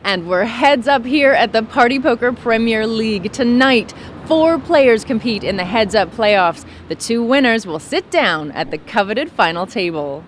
And we're heads up here at the Party Poker Premier League. Tonight, 4 players compete in the heads up playoffs. The 2 winners will sit down at the coveted final table.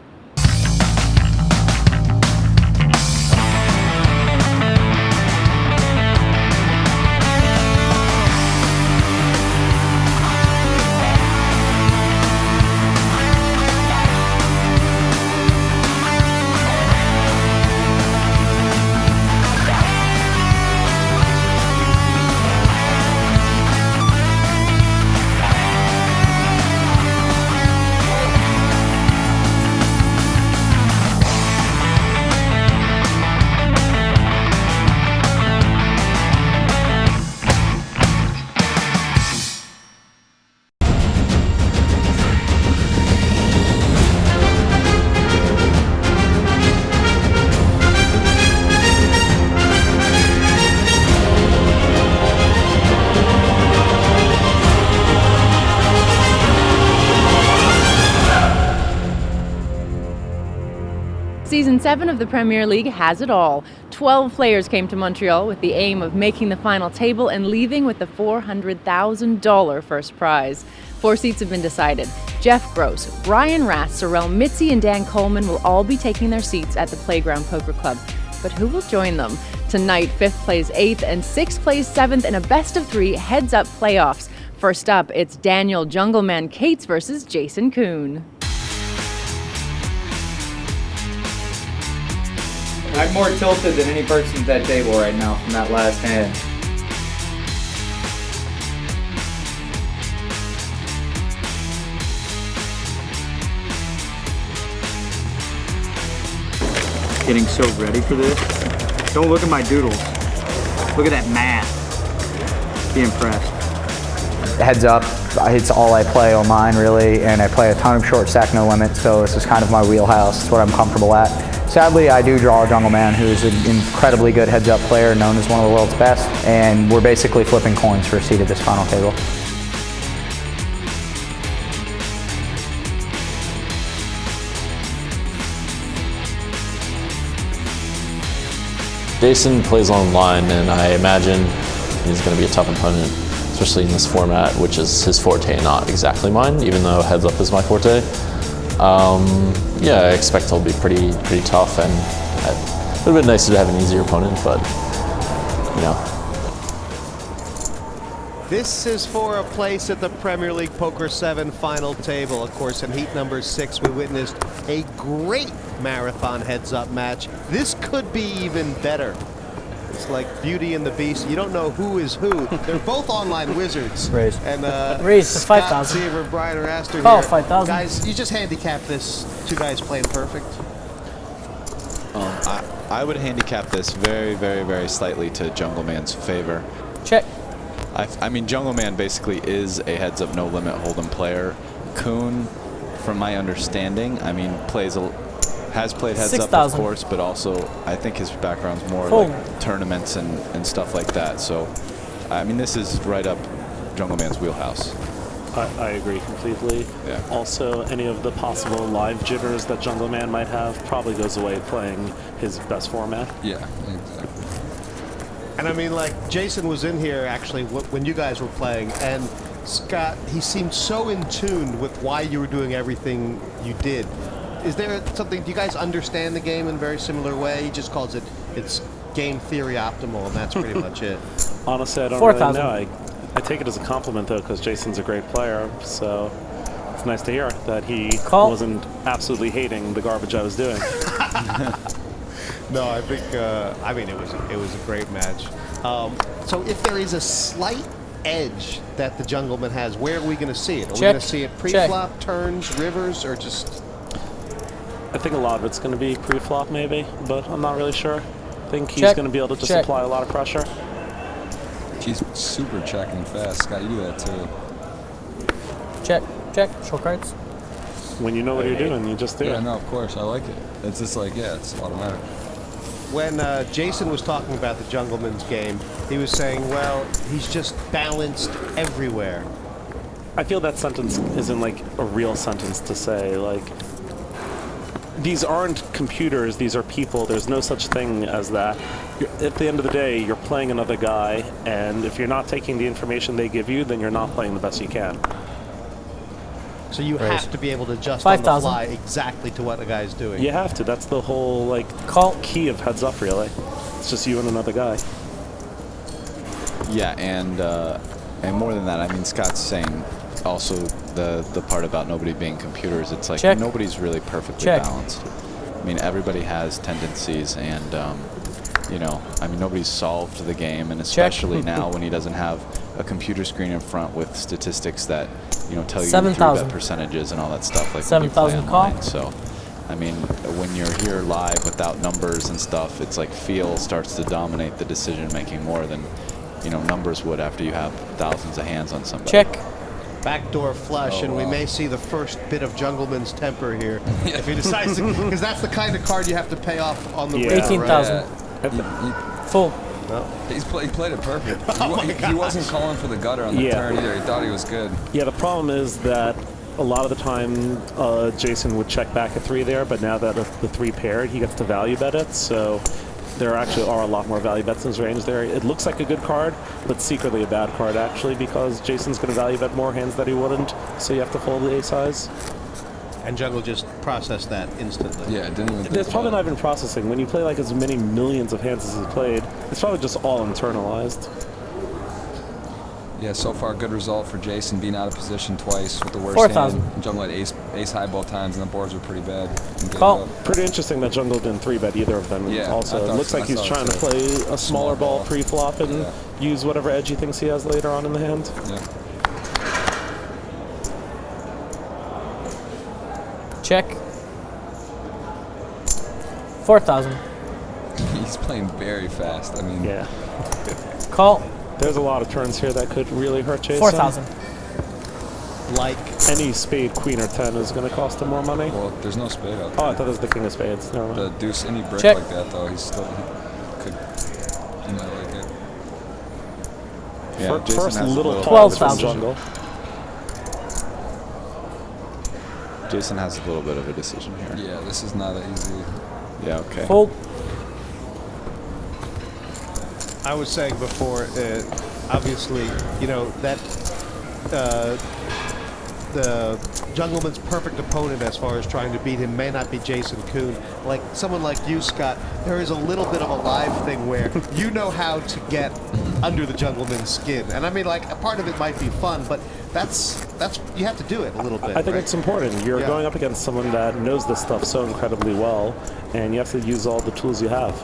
Season 7 of the Premier League has it all. 12 players came to Montreal with the aim of making the final table and leaving with the $400,000 first prize. 4 seats have been decided. Jeff Gross, Brian Rast, Sorrel Mitzi, and Dan Jungleman will all be taking their seats at the Playground Poker Club. But who will join them? Tonight, 5th plays 8th and 6th plays 7th in a best-of-3 heads-up playoffs. First up, it's Dan Jungleman Cates versus Jason Koon. I'm more tilted than any person at that table right now from that last hand. Getting so ready for this. Don't look at my doodles. Look at that math. Be impressed. Heads up, it's all I play on mine really, and I play a ton of short stack no limit, so this is kind of my wheelhouse. It's what I'm comfortable at. Sadly, I do draw a Jungleman who's an incredibly good heads-up player, known as one of the world's best, and we're basically flipping coins for a seat at this final table. Jason plays online, and I imagine he's going to be a tough opponent, especially in this format, which is his forte, not exactly mine, even though heads-up is my forte. Yeah, I expect he'll be pretty tough, and it would have been nicer to have an easier opponent, but, you know. This is for a place at the Premier League Poker VII final table. Of course, in heat number 6, we witnessed a great marathon heads-up match. This could be even better. It's like Beauty and the Beast. You don't know who is who. They're both online wizards. Raise. And Raise to 5,000. Seiver, Brian, and Rast are Call here. 5,000. Guys, you just handicap this. 2 guys playing perfect. I would handicap this very, very, very slightly to Jungleman's favor. Check. I mean, Jungleman basically is a heads-up no-limit hold'em player. Koon, from my understanding, I mean, has played heads 6, up, of course, but also I think his background's more like tournaments and stuff like that. So, I mean, this is right up Jungleman's wheelhouse. I agree completely. Yeah. Also, any of the possible live jitters that Jungleman might have probably goes away playing his best format. Yeah, exactly. And I mean, like, Jason was in here actually when you guys were playing, and Scott, he seemed so in tune with why you were doing everything you did. Is there something, do you guys understand the game in a very similar way? He just calls it's game theory optimal, and that's pretty much it. Honestly, I don't 4,000. really know. I take it as a compliment, though, because Jason's a great player, so it's nice to hear that he wasn't absolutely hating the garbage I was doing. No, I think, I mean, it was a great match. So if there is a slight edge that the Jungleman has, where are we going to see it? Are we going to see it pre-flop, turns, rivers, or just... I think a lot of it's going to be pre-flop, maybe, but I'm not really sure. I think he's going to be able to just apply a lot of pressure. She's super checking fast. Scott, you do that too. Check. Short cards. When you know what you're doing, you just do it. Yeah, no, of course. I like it. It's just like, yeah, it's automatic. When Jason was talking about the Jungleman's game, he was saying, well, he's just balanced everywhere. I feel that sentence isn't like a real sentence to say. Like, these aren't computers, these are people. There's no such thing as that. At the end of the day, you're playing another guy, and if you're not taking the information they give you, then you're not playing the best you can. So you have to be able to adjust 5,000. on the fly exactly to what the guy's doing. You have to. That's the whole key of heads up, really. It's just you and another guy. Yeah, and more than that, I mean, Scott's saying also the part about nobody being computers. It's like nobody's really perfectly balanced. I mean, everybody has tendencies, and you know, I mean, nobody's solved the game, and especially now when he doesn't have a computer screen in front with statistics that, you know, tell you your 3-bet percentages and all that stuff, like when you play online. So, I mean, when you're here live without numbers and stuff, it's like feel starts to dominate the decision making more than, you know, numbers would after you have thousands of hands on somebody. Check. Backdoor flush, and we may see the first bit of Jungleman's temper here if he decides to, because that's the kind of card you have to pay off on the river. 18,000. Full. No. He played it perfect. He wasn't calling for the gutter on the turn either. He thought he was good. Yeah, the problem is that a lot of the time Jason would check back a 3 there, but now that the 3 paired, he gets to value bet it. So there actually are a lot more value bets in his range there. It looks like a good card, but secretly a bad card actually, because Jason's going to value bet more hands that he wouldn't. So you have to fold the ace highs. And Jungle just processed that instantly. Yeah, it didn't even. There's probably not even processing. When you play like as many millions of hands as he's played, it's probably just all internalized. Yeah, so far good result for Jason, being out of position twice with the worst 4,000. hand. Jungle had ace high both times, and the boards were pretty bad. Call. Pretty interesting that Jungle didn't 3-bet either of them. Yeah, also, it looks like he's trying to play a smaller ball pre-flop and use whatever edge he thinks he has later on in the hand. Yeah. Check. 4,000. He's playing very fast. I mean, yeah. Call. There's a lot of turns here that could really hurt Jason. 4,000. Like any spade, queen, or 10 is going to cost him more money. Well, there's no spade out there. Oh, I thought it was the king of spades. Never mind. The deuce, any brick Check. like that though, he might like it. Yeah, Jason first has little a pause from 12,000. Jungle. Jason has a little bit of a decision here. Yeah, this is not an easy. Yeah, okay. Fold. I was saying before, obviously, you know, that the Jungleman's perfect opponent as far as trying to beat him may not be Jason Koon. Like someone like you, Scott, there is a little bit of a live thing where you know how to get under the Jungleman's skin. And I mean, like, a part of it might be fun, but that's you have to do it a little bit. I think it's important. You're going up against someone that knows this stuff so incredibly well, and you have to use all the tools you have.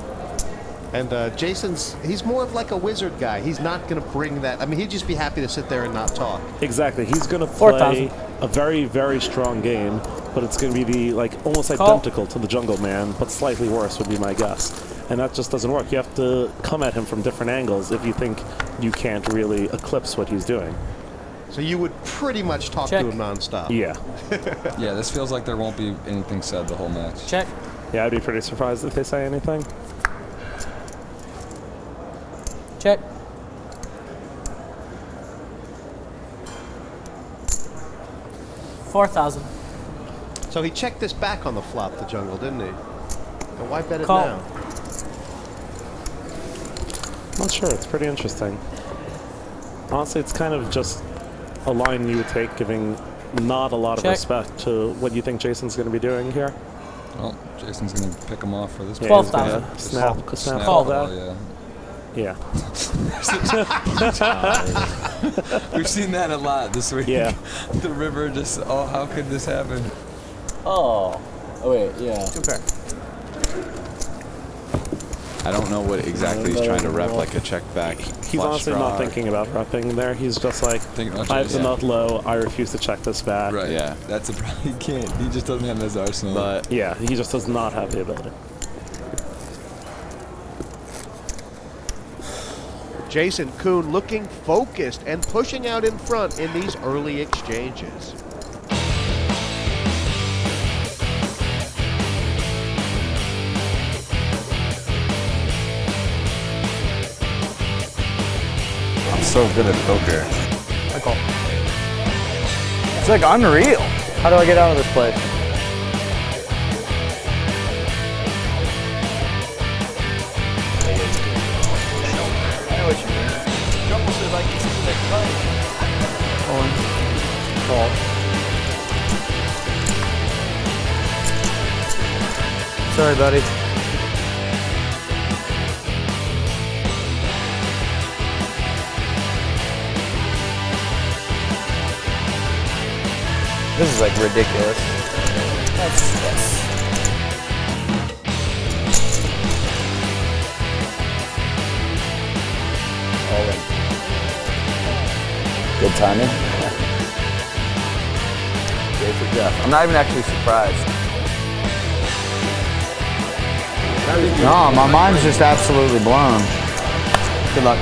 And he's more of like a wizard guy. He's not going to bring that. I mean, he'd just be happy to sit there and not talk. Exactly. He's going to play a very, very strong game, but it's going to be almost identical to the Jungleman, but slightly worse would be my guess. And that just doesn't work. You have to come at him from different angles if you think you can't really eclipse what he's doing. So you would pretty much talk to him nonstop. Yeah. Yeah, this feels like there won't be anything said the whole match. Check. Yeah, I'd be pretty surprised if they say anything. Check. $4,000. So he checked this back on the flop, the Jungle, didn't he? And why bet it Call. now? Not sure. It's pretty interesting. Honestly, it's kind of just a line you would take, giving not a lot of respect to what you think Jason's going to be doing here. Well, Jason's going to pick him off for this. 12,000. Snap all that. Yeah. Yeah. We've seen that a lot this week. Yeah. The river just, oh, how could this happen? Oh wait, yeah. Compare. I don't know what exactly he's trying to rep, like a check back. He's honestly not thinking about repping there. He's just like, I have the nut low, I refuse to check this back. Right. Yeah. That's a problem. He can't. He just doesn't have his arsenal. But yeah, he just does not have the ability. Jason Koon looking focused and pushing out in front in these early exchanges. I'm so good at poker. I call. It's like unreal. How do I get out of this place? Sorry, buddy. This is like ridiculous. Yes. All in. Good timing. Great for Jeff. I'm not even actually surprised. No, my mind's just absolutely blown. Good luck.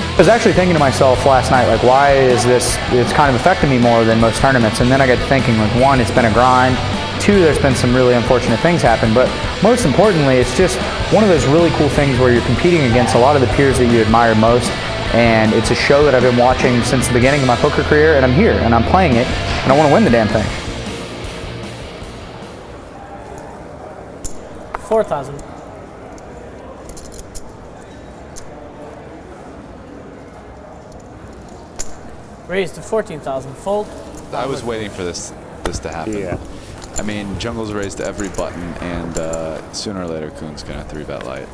I was actually thinking to myself last night, like, why is this, it's kind of affecting me more than most tournaments. And then I got to thinking, like, one, it's been a grind. Two, there's been some really unfortunate things happen. But most importantly, it's just one of those really cool things where you're competing against a lot of the peers that you admire most. And it's a show that I've been watching since the beginning of my poker career, and I'm here, and I'm playing it, and I want to win the damn thing. 4,000. Raised to 14,000. Fold. I was waiting for this to happen. Yeah. I mean, Jungle's raised every button, and sooner or later, Koon's gonna 3-bet light.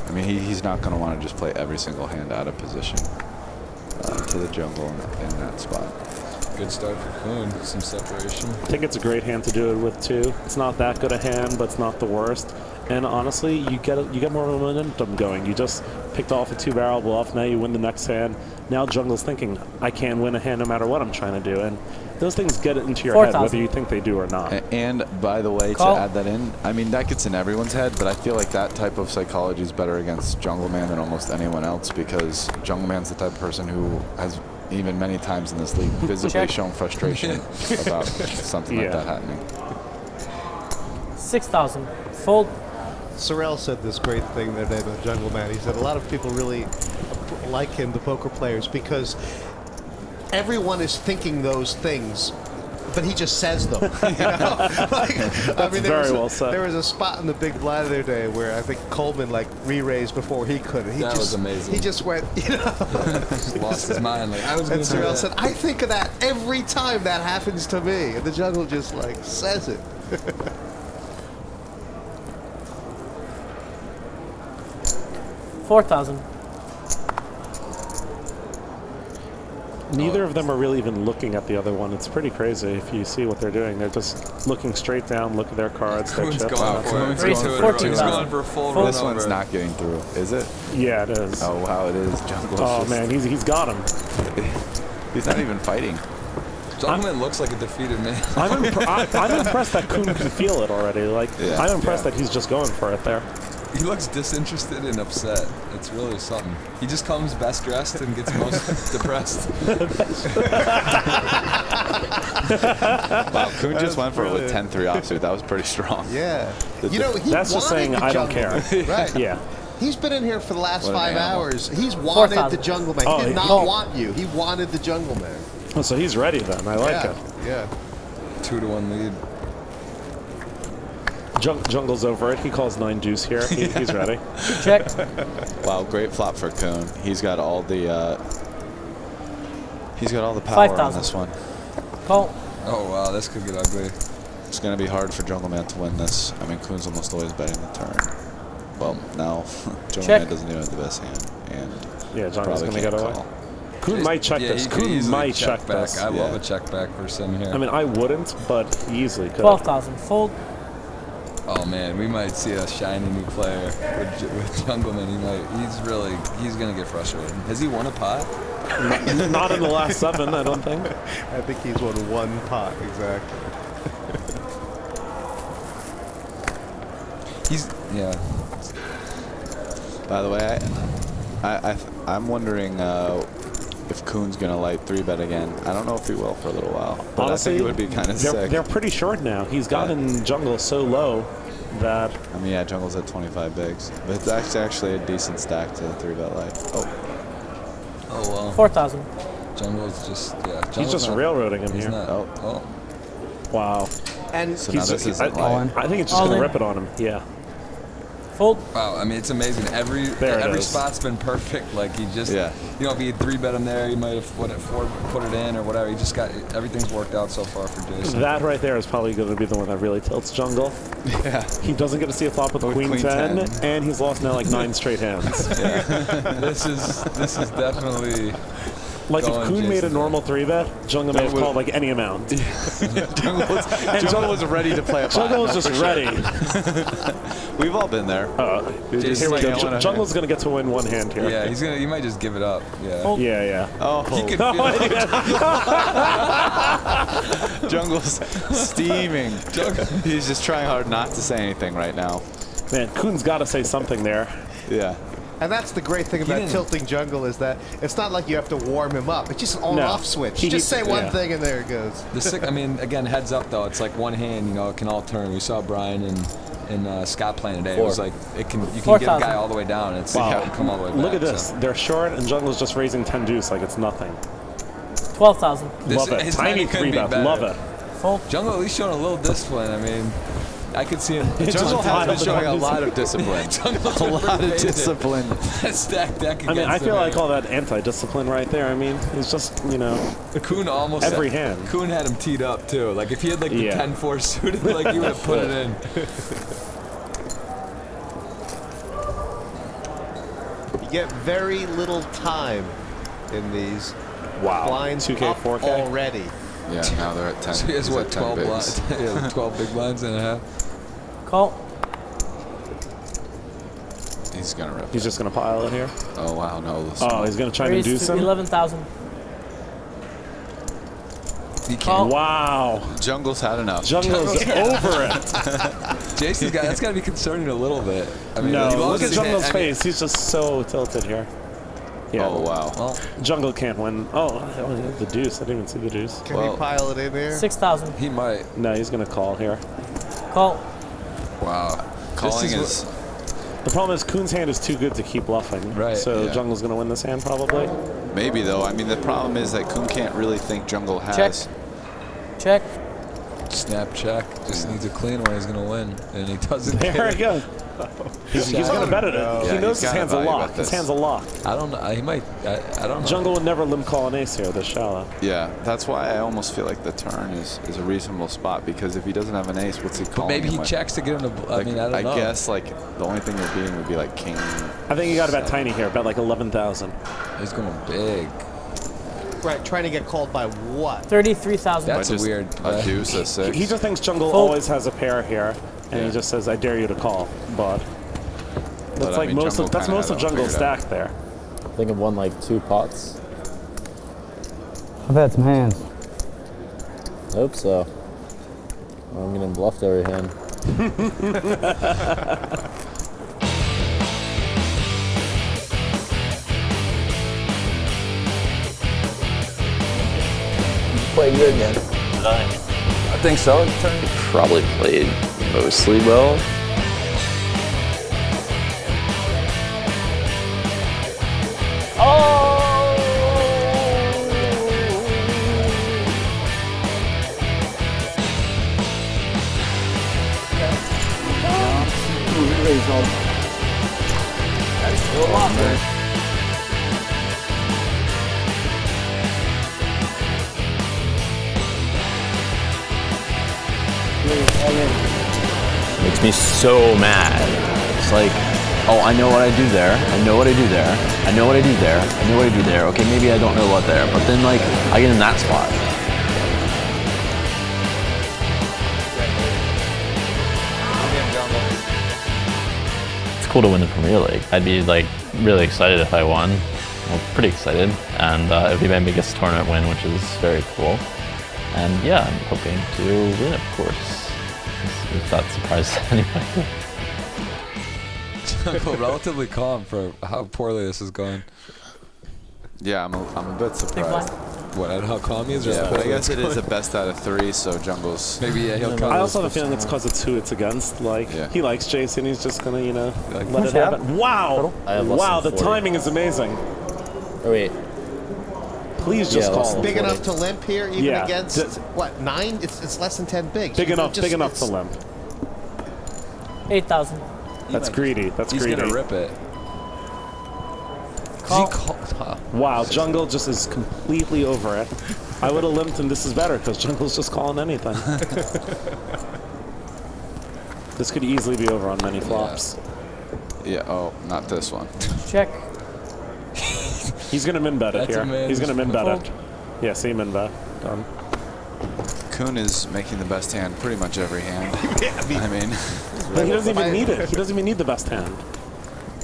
I mean, he's not gonna want to just play every single hand out of position to the jungle in that spot. Good start for Koon. Some separation. I think it's a great hand to do it with too. It's not that good a hand, but it's not the worst. And honestly, you get more momentum going. You just picked off a 2-barrel bluff. Now you win the next hand. Now Jungle's thinking, I can win a hand no matter what I'm trying to do. And those things get into your head, whether you think they do or not. And by the way, to add that in, I mean, that gets in everyone's head, but I feel like that type of psychology is better against Jungleman than almost anyone else, because Jungleman's the type of person who has, even many times in this league, visibly shown frustration about something like that happening. 6,000. Fold. Sorrell said this great thing the other day about Jungleman. He said a lot of people really like him, the poker players, because everyone is thinking those things, but he just says them. You know? I mean, there was a spot in the big blind the other day where I think Coleman re-raised before he could. That was amazing. He just went, you know. Just lost his mind. Like, I was going to do that. Sorrell said, I think of that every time that happens to me. And the Jungle just says it. $4,000. Neither of them are really even looking at the other one. It's pretty crazy if you see what they're doing. They're just looking straight down, look at their cards, their chips. He's going for a full run. This one's not getting through, is it? Yeah, it is. Oh, wow, it is. Jungle's oh, man, he's got him. He's not even fighting. Jungleman looks like a defeated man. I'm impressed that Koon can feel it already. I'm impressed that he's just going for it there. He looks disinterested and upset. It's really something. He just comes best dressed and gets most depressed. Wow, Koon just went for it with 10-3 offsuit. That was pretty strong. Yeah. That's just saying I don't care. Right. Yeah. He's been in here for the last 5 hours. He's wanted the Jungleman. He did not want you. He wanted the Jungleman. Oh, so he's ready then. I like it. Yeah. 2-1 lead. Jungle's over it. He calls 9 deuce here. He's ready. Check. Wow, great flop for Koon. He's got all the power on this one. Call. Oh wow, this could get ugly. It's gonna be hard for Jungleman to win this. I mean, Koon's almost always betting the turn. Well, now Jungleman doesn't even have the best hand, and yeah, Jungle's gonna get away. Koon might check this. Koon might check this. I love a check back for Sim here. I mean, I wouldn't, but he easily could. 12,000. Fold. Oh man, we might see a shiny new player with Jungleman. He's gonna get frustrated. Has he won a pot? Not in the last 7, I don't think. I think he's won 1 pot, exactly. Yeah. By the way, I'm wondering if Koon's gonna light 3-bet again. I don't know if he will for a little while. But honestly, I think it would be kind of sick. They're pretty short now. He's gotten Jungle so low that. I mean, yeah, Jungle's at 25 bigs, but it's actually a decent stack to the 3-bet light. Oh well. 4,000. Jungle's just he's just railroading him here. Oh. Wow. And so now this isn't I think it's just gonna rip it on him. Yeah. Fold. Wow, I mean, it's amazing. Every spot's been perfect. Like, he just, you know, if he had 3-bet him there, he might have put it in or whatever. He just got, everything's worked out so far for Jason. That right there is probably going to be the one that really tilts Jungle. Yeah. He doesn't get to see a flop with Queen 10, and he's lost now like 9 straight hands. Yeah. This is definitely... Like if Koon made a normal 3-bet, Jungle may have called like any amount. Jungle was ready to play a pot. Jungle was just ready. We've all been there. Jungle's going to get to win one hand here. Yeah, he might just give it up. Yeah. Oh. Yeah. Oh. He could feel it. Jungle's steaming. He's just trying hard not to say anything right now. Man, Koon's got to say something there. Yeah. And that's the great thing about tilting Jungle is that it's not like you have to warm him up. It's just an on-off switch. Just say one thing and there it goes. I mean, again, heads up though. It's like one hand, you know, it can all turn. We saw Brian and Scott playing today. It was like you can get a guy all the way down. It's come all the way back. Look at this. So. They're short and Jungle's just raising 10 deuce like it's nothing. 12,000. Love it. Tiny 3-bet. Love it. Fold. Jungle at least showing a little discipline. I mean, I could see him. Jungle has been showing a lot of discipline. A lot of discipline. That stacked deck. I mean, I feel like all that anti-discipline right there. I mean, he's just, you know, Koon almost every hand. Koon had him teed up too. Like if he had like the 10-4 suited, like he would have put it in. You get very little time in these. Wow. Blinds 2K, up 4K already. Yeah, now they're at 10. So he has what, 12 blinds? Yeah, 12 big blinds and a half. Call. He's gonna rip. He's just gonna pile it here. Oh wow, no. Oh, he's gonna try to do some. 11,000. He can't. Wow. Jungle's had enough. Jungle's over it. Jason's got that's got to be concerning a little bit. I mean, no, look at Jungle's face. He's just so tilted here. Yeah. Oh wow. Well, Jungle can't win. Oh, the deuce. I didn't even see the deuce. Can he pile it in there? 6,000. He might. No, he's gonna call here. Call. Wow. Calling is. The problem is Koon's hand is too good to keep bluffing. Right. So Jungle's gonna win this hand probably. Maybe though. I mean, the problem is that Koon can't really think Jungle has. Check. Snap check. Just needs a clean one. He's gonna win, and he doesn't. There he goes. He's gonna bet it. Yeah, he knows his hand's a lock. His hand's a lock. I don't know. He might. I don't know. Jungle would never limp call an ace here this shallow. Yeah, that's why I almost feel like the turn is a reasonable spot, because if he doesn't have an ace, what's he calling? But maybe he with? checks to get him to. Like, I mean, I don't know. I guess like the only thing you're beating would be like king. I think you got to bet tiny here. Bet like 11,000. He's going big. Right, trying to get called by what? 33,000. That's a weird. A deuce, a 6. He just thinks Jungle always has a pair here, and he just says, "I dare you to call, bud." That's like most of Jungle's stack there. I think I've won like 2 pots. I've had some hands. I hope so. I'm getting bluffed every hand. Play good again. Did I? I think so. Probably played mostly well. That's still a lot, man. Makes me so mad. It's like, oh, I know what I do there. I know what I do there. I know what I do there. I know what I do there. Okay, maybe I don't know what there, but then like I get in that spot. It's cool to win the Premier League. I'd be like really excited if I won. Well, pretty excited, and it would be my biggest tournament win, which is very cool. And yeah, I'm hoping to win, of course. If that surprises anybody. Relatively calm for how poorly this is going. Yeah, I'm a bit surprised. What, at how calm he is? Yeah, but I guess it is a best out of 3, so Jungle's... Maybe, yeah, he'll come. I also have a feeling it's because it's who it's against. Like, he likes Jason, he's just gonna, you know, like, let it happen. Wow! Wow, the 40. timing is amazing. Oh, wait. Please just call. Big enough to limp here, even against, what, 9? It's less than 10 big. Big enough to limp. 8,000. That's greedy. That's he's greedy. He's going to rip it. Call. Wow, Jungle just is completely over it. I would have limped, and this is better because Jungle's just calling anything. This could easily be over on many flops. Yeah, oh, not this one. Check. He's going to min bet it here. He's going to min bet it. Yeah, see, min bet. Done. Koon is making the best hand pretty much every hand. I mean, but he doesn't even need it. He doesn't even need the best hand.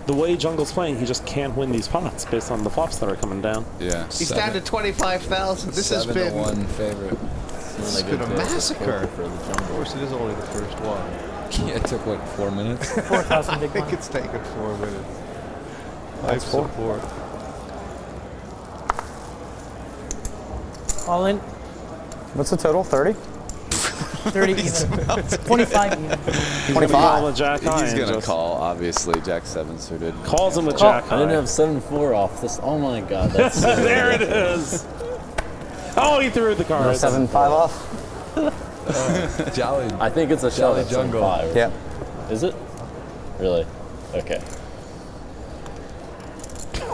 The way Jungle's playing, he just can't win these pots based on the flops that are coming down. Yeah. He's down to 25,000. This has been 7-1 favorite. This has been a massacre. Of course, it is only the first one. Yeah, it took what, 4 minutes? 4,000 big I think blind. it's taken 4 minutes. That's Life 4. support. All in. What's the total? 30? 30 even. 25 even. He's going to call the Jack High. He's going to call, obviously, Jack 7 suited. Calls him with Jack High. I didn't have 7-4 off. This. Oh my God, that's there it is. Oh, he threw the card. 7-5 off? Jolly. I think it's a Jolly shove Jungle. 5. Yeah. Is it? Really? Okay.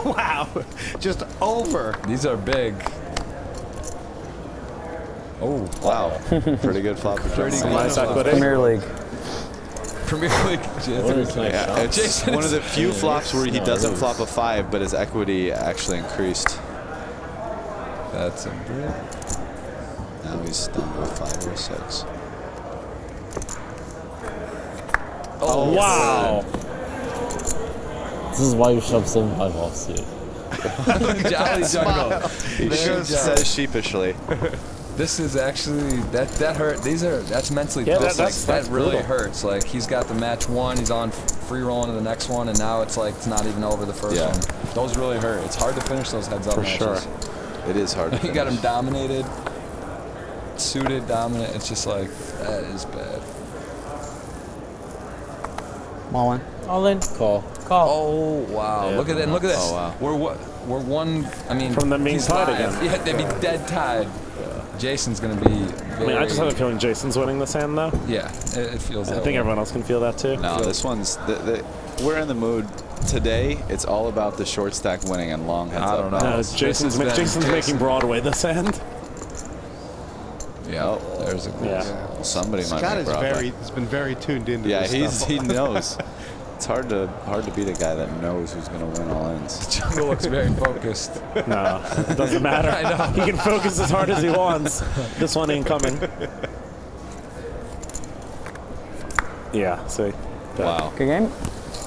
Wow. Just over. These are big. Oh, wow. Pretty good flop for Jungle. Nice equity. Premier League. Premier League. It's one of the few flops where he doesn't flop a 5, but his equity actually increased. That's a big. Now he's down to a 5 or a 6. Oh, wow. This is why you shove 7-5 off, Steve. Jolly Jungle. He says sheepishly. This is actually that hurt. That's mentally tough. That really brutal. hurts. Like he's got the match 1, he's on free rolling to the next one, and now it's like it's not even over the first one. Those really hurt. It's hard to finish those heads up matches. Sure. It is hard to You got him dominated, suited, dominant. It's just like that is bad. All in. All in. Call. Call. Oh wow! Yeah. Look at that! Look at this. Oh, wow. We're one. I mean, From them being he's tied live. again. Yeah, they'd be dead tied. Jason's gonna be. I mean, I just have a feeling Jason's winning this hand, though. Yeah, it feels. I think everyone else can feel that too. No, this one's. We're in the mood today. It's all about the short stack winning and long heads up. I don't know. No, Jason's making Broadway this hand. Yeah, there's a goal. Yeah. Well, somebody might Scott make is Broadway. has been very tuned into Yeah, this stuff. he knows. It's hard to beat a guy that knows who's going to win all ends. Jungle looks very focused. No, it doesn't matter. I know. He can focus as hard as he wants. This one ain't coming. Yeah, see. Wow. Good game?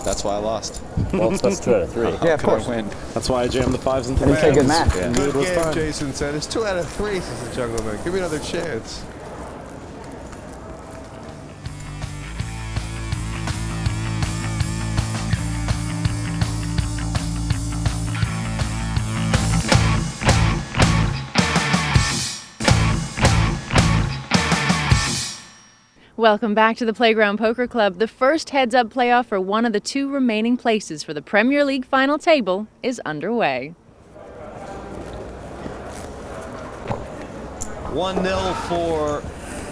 That's why I lost. Well, that's 2 out of 3. Yeah, of course. Win. That's why I jammed the 5s into Didn't the take good hands. math. Yeah. Good was game, fine. Jason said. It's 2 out of 3, says the Jungleman. Give me another chance. Welcome back to the Playground Poker Club. The first heads-up playoff for one of the 2 remaining places for the Premier League final table is underway. 1-0 for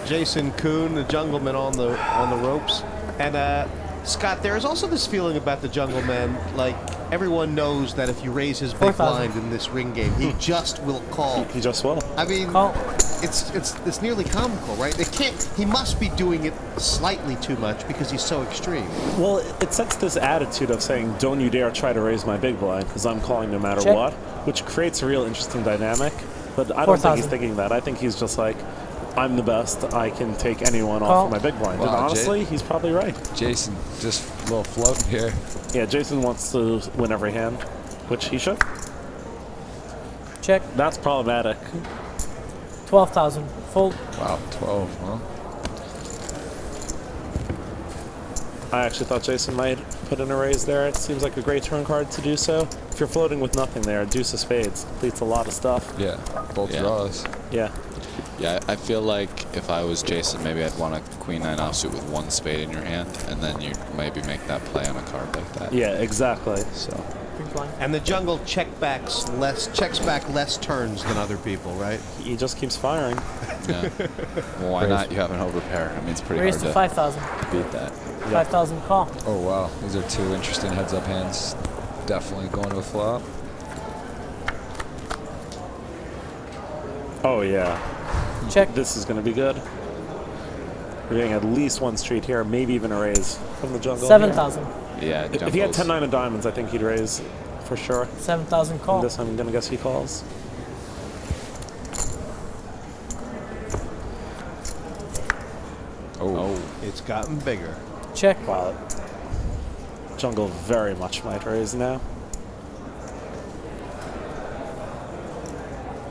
Jason Koon, the Jungleman on the ropes. And Scott, there is also this feeling about the Jungleman, like everyone knows that if you raise his big blind in this ring game, he just will call. He just will. I mean, Call. it's nearly comical, right? He must be doing it slightly too much because he's so extreme. Well, it sets this attitude of saying, don't you dare try to raise my big blind because I'm calling no matter Check. what, which creates a real interesting dynamic. But I don't think he's 4,000. thinking that. I think he's just like, I'm the best. I can take anyone Call. off of my big blind. Wow, And honestly, he's probably right. Jason just a little float here. Yeah, Jason wants to win every hand, which he should. Check. That's problematic. 12,000. Fold. Wow, 12, huh? I actually thought Jason might put in a raise there. It seems like a great turn card to do so. If you're floating with nothing there, deuce of spades completes a lot of stuff. Yeah, both draws. Yeah. Yeah, I feel like if I was Jason, maybe I'd want a queen 9 offsuit with 1 spade in your hand, and then you maybe make that play on a card like that. Yeah, exactly. So big blind. And the jungle checks back less turns than other people, right? He just keeps firing. Yeah. Well, why not? You have an overpair. I mean, it's pretty Raise hard to to 5,000. beat that. 5,000 call. Oh wow, these are two interesting heads-up hands. Definitely going to a flop. Oh yeah. Check. This is going to be good. We're getting at least one street here, maybe even a raise from the jungle. 7,000. Yeah. If he had 10-9 of diamonds, I think he'd raise for sure. 7,000 call. And this I'm going to guess he calls. Oh, it's gotten bigger. Check. Wow. Jungle very much might raise now.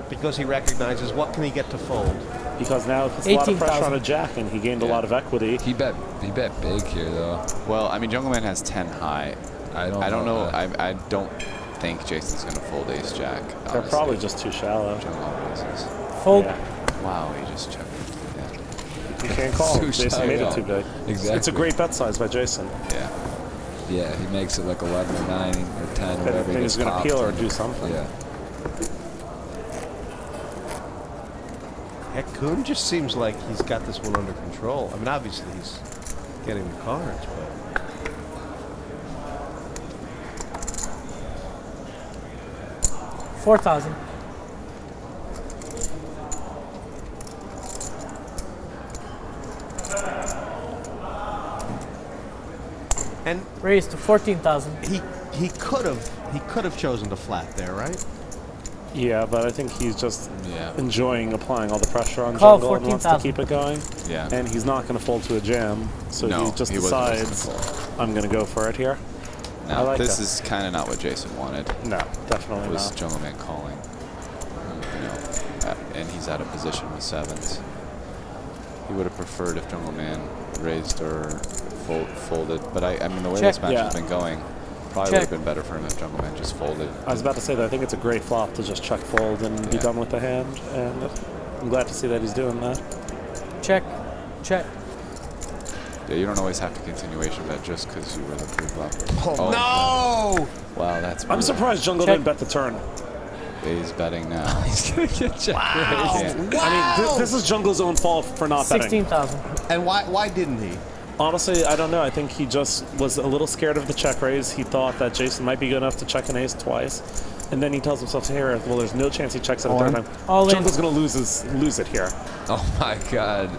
Because he recognizes what can he get to fold. Because now it's a lot of pressure 18,000. on a jack, and he gained a lot of equity. He bet big here though. Well, I mean, Jungleman has 10 high. I don't know. I don't think Jason's gonna fold ace jack. They're probably just too shallow. Jungle raises. Fold. Yeah. Wow, he just checked. You can't call. Too Jason shallow. made it too big. Exactly. It's a great bet size by Jason. Yeah. Yeah, he makes it like 11 or 9 or 10, whatever. Then he's going to peel or do something. Yeah. Heck, Koon just seems like he's got this one under control. I mean, obviously he's getting the cards, but 4,000. and Raise to 14,000. he could have chosen to flat there, right? Yeah, but I think he's just Yeah. enjoying applying all the pressure on Call jungle and wants to 14,000. keep it going. Yeah. And he's not going to fold to a jam, so No, he just he wasn't decides, gonna fold. I'm going to go for it here. I Now, like this that. is kind of not what Jason wanted. No, definitely Was not. Jungleman calling? You know, and he's out of position with sevens. He would have preferred if Jungleman raised or folded. But I mean, the way Check. this match Yeah. has been going, probably would have been better for him if Jungleman just folded. I was about to say that I think it's a great flop to just check fold and be Yeah. done with the hand, and I'm glad to see that he's doing that. Check. Check. Yeah, you don't always have to continuation bet just because you were the pre-flopper. Oh, no! Wow, that's I'm brutal. surprised Jungle Check. didn't bet the turn. He's betting now. He's going to get checked. Wow! I mean, this is Jungle's own fault for not betting. 16,000. And why didn't he? Honestly, I don't know. I think he just was a little scared of the check raise. He thought that Jason might be good enough to check an ace twice. And then he tells himself, here, well, there's no chance he checks it a third time. All in. Jungle's going to lose it here. Oh my god.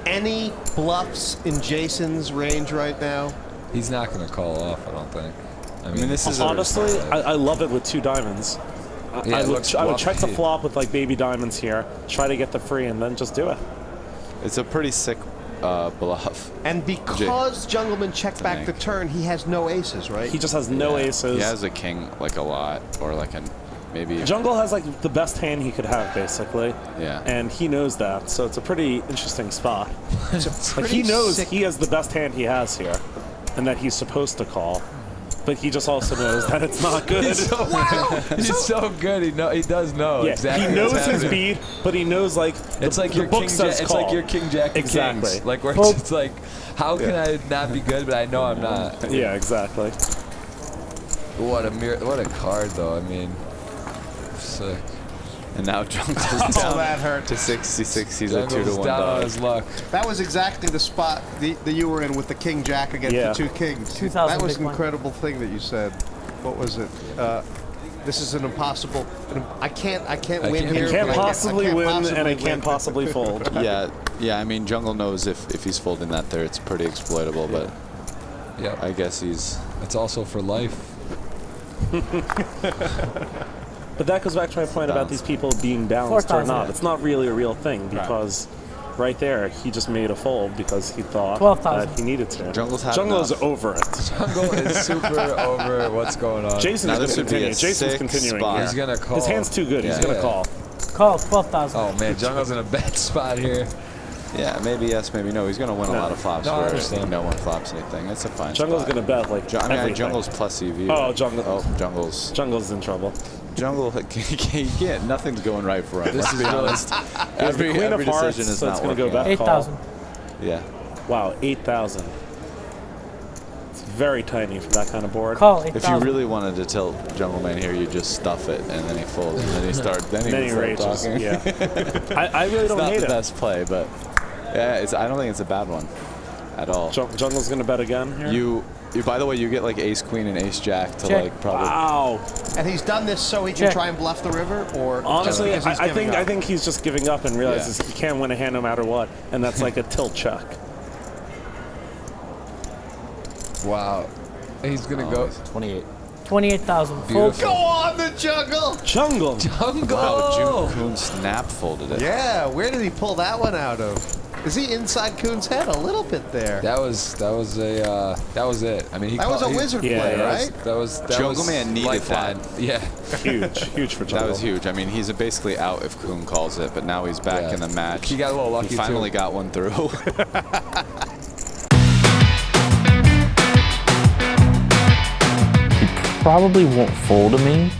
Any bluffs in Jason's range right now? He's not going to call off, I don't think. I mean, this is a Honestly, I love it with two diamonds. Yeah, I it would looks check the fluffy. flop with like baby diamonds here, try to get the free, and then just do it. It's a pretty sick bluff. And because Jungleman checked back Dang. the turn, he has no aces, right? He just has no aces. He has a king like a lot, or like an maybe. Jungle has like the best hand he could have, basically. Yeah. And he knows that, so it's a pretty interesting spot. It's Like he knows he has the best hand he has here, and that he's supposed to call. But he just also knows that it's not good. He's so good. He does know Yeah, exactly. he knows what's his happening. beat, but he knows like It's like the your book king. says It's call. like your king jack of Exactly. kings. Like where Well- it's like, how can I not be good? But I know I'm not. Yeah, exactly. What a card though. I mean, sick. And now Jungle's Oh, down that hurt. to 66. He's Jungle's a 2-1 down on dog. his luck. That was exactly the spot that you were in with the king jack against Yeah. the two kings. 2,000 That was big an blind. incredible thing that you said. What was it? This is an impossible. I can't win can't- here. You can't but possibly I can't win, possibly and I win. can't possibly fold. Yeah. I mean, Jungle knows if he's folding that there, it's pretty exploitable. But Yeah, I guess he's. it's also for life. But that goes back to my point about these people being balanced or 4,000. not. It's not really a real thing because right there he just made a fold because he thought 12,000. that he needed to. Jungle's had Jungle's enough. over it. Jungle is super over what's going on. Jason's Now going this to would be a continue. Jason's sick continuing spot. here. He's gonna call. His hand's too good. He's Yeah. going to call. Call 12,000. Oh man, Jungle's in a bad spot here. Yeah, maybe yes, maybe no. He's going to win a lot of flops No, I where understand. no one flops anything. It's a fine Jungle's spot. going to bet like I mean, everything. Jungle's plus EV. Oh, Jungle. Oh, Jungle's. Jungle's in trouble. Jungle, he can't. Nothing's going right for him. This Let's is be really- honest. He has the Every queen of hearts, decision is so it's not going to go working back out. call. 8,000. Yeah. Wow, 8,000. It's very tiny for that kind of board. Call If you really wanted to tilt Jungleman here, you just stuff it, and then he folds, and then he starts. Then he rages. talking. Yeah. I really don't hate it. It's not the best play, but yeah, I don't think it's a bad one at all. Jungle's gonna bet again here. You by the way, you get like ace queen and ace jack to like probably. Wow. And he's done this so he can try and bluff the river, or honestly, just I think he's just giving up and realizes he can't win a hand no matter what, and that's like a tilt check. Wow. He's gonna go 28. 28,000. Fold. Go on the jungle. Jungle. Wow, Koon snap folded it. Yeah, where did he pull that one out of? Is he inside Koon's head a little bit there? That was it. I mean, that was a wizard play, right? That was Jungleman needed that. Yeah, huge for Jungle. That was huge. I mean, he's basically out if Koon calls it, but now he's back in the match. He got a little lucky. He finally got one through. Probably won't fold to me,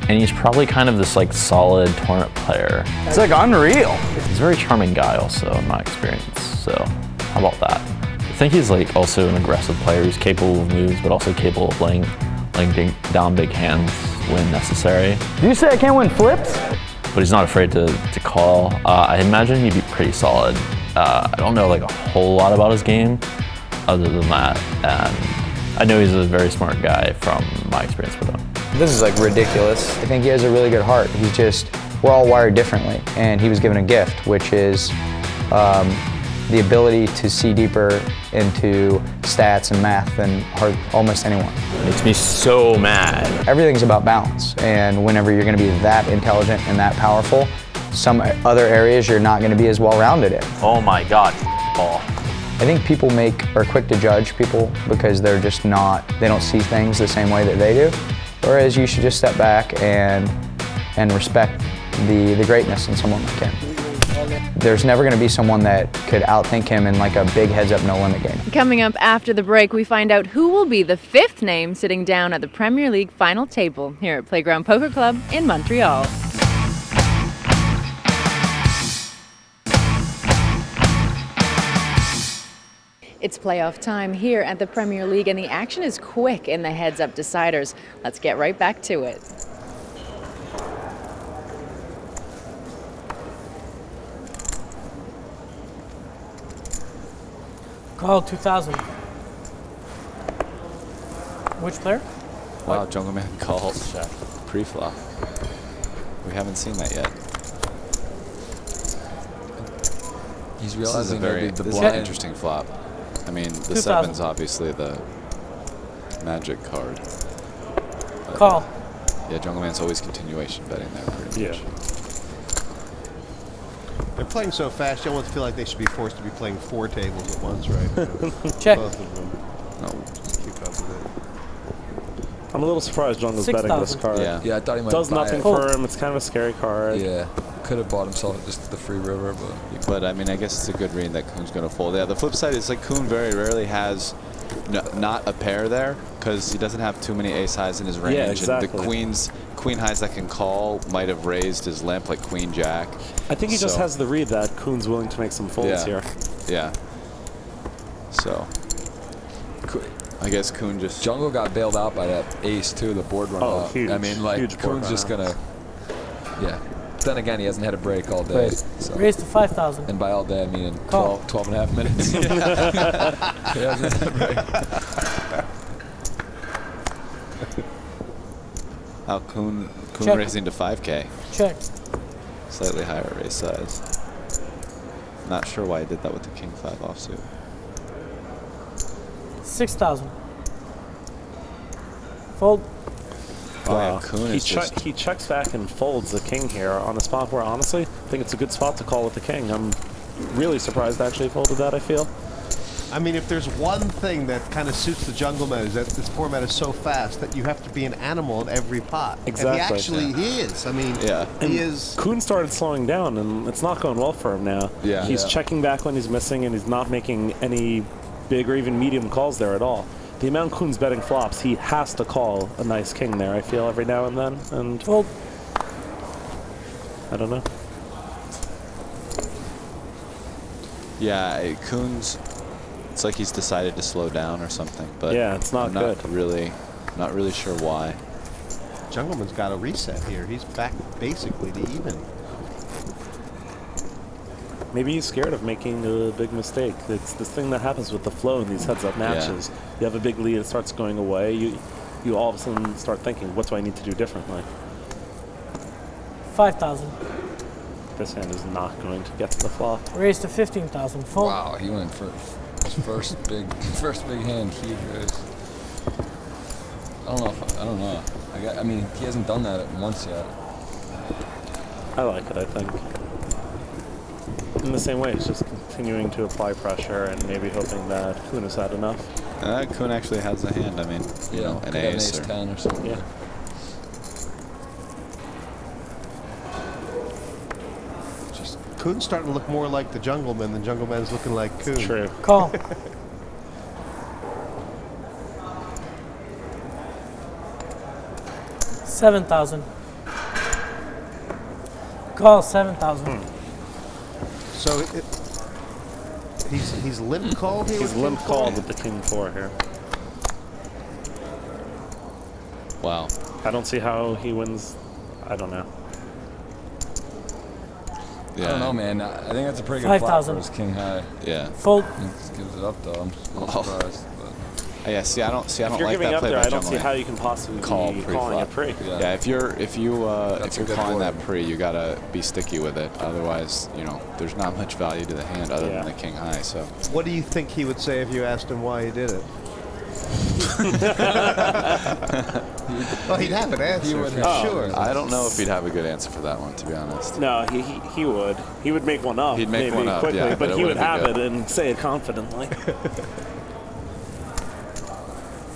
and he's probably kind of this like solid tournament player. It's like unreal. He's a very charming guy also in my experience, so how about that? I think he's like also an aggressive player who's capable of moves, but also capable of laying down big hands when necessary. Did you say I can't win flips? But he's not afraid to call. I imagine he'd be pretty solid. I don't know like a whole lot about his game other than that, and I know he's a very smart guy from my experience with him. This is like ridiculous. I think he has a really good heart. We're all wired differently, and he was given a gift, which is the ability to see deeper into stats and math than almost anyone. It makes me so mad. Everything's about balance, and whenever you're going to be that intelligent and that powerful, some other areas you're not going to be as well-rounded in. Oh my God, Paul. I think people are quick to judge people because they're just they don't see things the same way that they do. Whereas you should just step back and respect the greatness in someone like him. There's never going to be someone that could outthink him in like a big heads-up no-limit game. Coming up after the break, we find out who will be the fifth name sitting down at the Premier League final table here at Playground Poker Club in Montreal. It's playoff time here at the Premier League, and the action is quick in the heads-up deciders. Let's get right back to it. Call 2,000. Which player? Wow, Jungleman called pre-flop. We haven't seen that yet. He's realizing this is an interesting flop. I mean, the 7's obviously the magic card. Call. Yeah, Jungleman's always continuation betting there pretty much. They're playing so fast, you almost feel like they should be forced to be playing 4 tables at once, right? Check. Both of them. No, just keep up with it. I'm a little surprised Jungle's betting this card. Yeah, I thought he might does buy nothing it. for him. It's kind of a scary card. Yeah, could have bought himself just the free river, but I mean, I guess it's a good read that Koon's going to fold. Yeah, the flip side is like Koon very rarely has not a pair there because he doesn't have too many ace highs in his range. Yeah, exactly. And the queen highs that can call might have raised his limp like queen jack. I think he just has the read that Koon's willing to make some folds here. Yeah. So I guess Koon just Jungle got bailed out by that ace too. The board run up. Huge, I mean, like Koon's just gonna. Yeah. Then again, he hasn't had a break all day. So. Raise to 5,000. And by all day, I mean in 12 and a half minutes. He hasn't had a break. How Koon raising to 5K. Check. Slightly higher raise size. Not sure why he did that with the King 5 offsuit. 6,000. Fold. Wow, Koon is he checks back and folds the king here on a spot where, honestly, I think it's a good spot to call with the king. I'm really surprised actually folded that, I feel. I mean, if there's one thing that kind of suits the Jungleman is that this format is so fast that you have to be an animal in every pot. Exactly. And he is. I mean, he is. Koon started slowing down, and it's not going well for him now. Yeah. He's checking back when he's missing, and he's not making any big or even medium calls there at all. The amount Koon's betting flops, he has to call a nice king there, I feel, every now and then. And fold. I don't know. Yeah, Koon's It's like he's decided to slow down or something. But yeah, it's not good. Not really sure why. Jungleman's got a reset here. He's back basically to even. Maybe he's scared of making a big mistake. It's this thing that happens with the flow in these heads-up matches. Yeah. You have a big lead, it starts going away. You all of a sudden start thinking, what do I need to do differently? 5,000. This hand is not going to get to the flop. Raised to 15,000. Full. Wow, he went for his first big hand. Huge raise. I don't know. I mean, he hasn't done that once yet. I like it, I think. In the same way, he's just continuing to apply pressure and maybe hoping that Koon has had enough. Koon actually has a hand. I mean, you know, an ace or 10 or something. Yeah. Koon's starting to look more like the Jungleman than Jungleman's looking like Koon. True. Call. $7,000. Call 7,000. So he's limp called here. He's limp called with the king 4 here. Wow. I don't see how he wins. I don't know. Yeah. I don't know, man. I think that's a pretty good flop for his king high. Yeah. Fold. He just gives it up though. I'm surprised. But. Yeah. See, I don't if you're like giving that up play there, by I don't see Jungleman. how you can possibly Call be calling a pre. Yeah. If you're calling board. that pre, you gotta be sticky with it. Otherwise, you know, there's not much value to the hand other than the king high. So. What do you think he would say if you asked him why he did it? Well, he'd have an answer for sure. I don't know if he'd have a good answer for that one, to be honest. No, he would. He would make one up. He'd make maybe one up, quickly, yeah, but but he it would wouldn't be have good. it and say it confidently.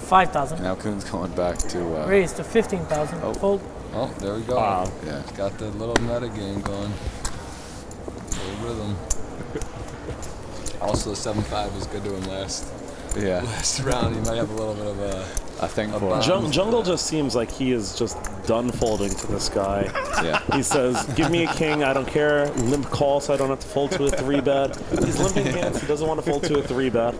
5,000. Now Koon's going back to Raised to 15,000. Oh. Fold. Oh, there we go. Wow. Yeah. He's got the little meta game going. Little rhythm. Also, 7-5 was good to him last round. He might have a little bit of a thing for him. Jungle just seems like he is just done folding to this guy. Yeah. He says, give me a king, I don't care. Limp call so I don't have to fold to a 3-bet. He's limping hands, he doesn't want to fold to a 3-bet.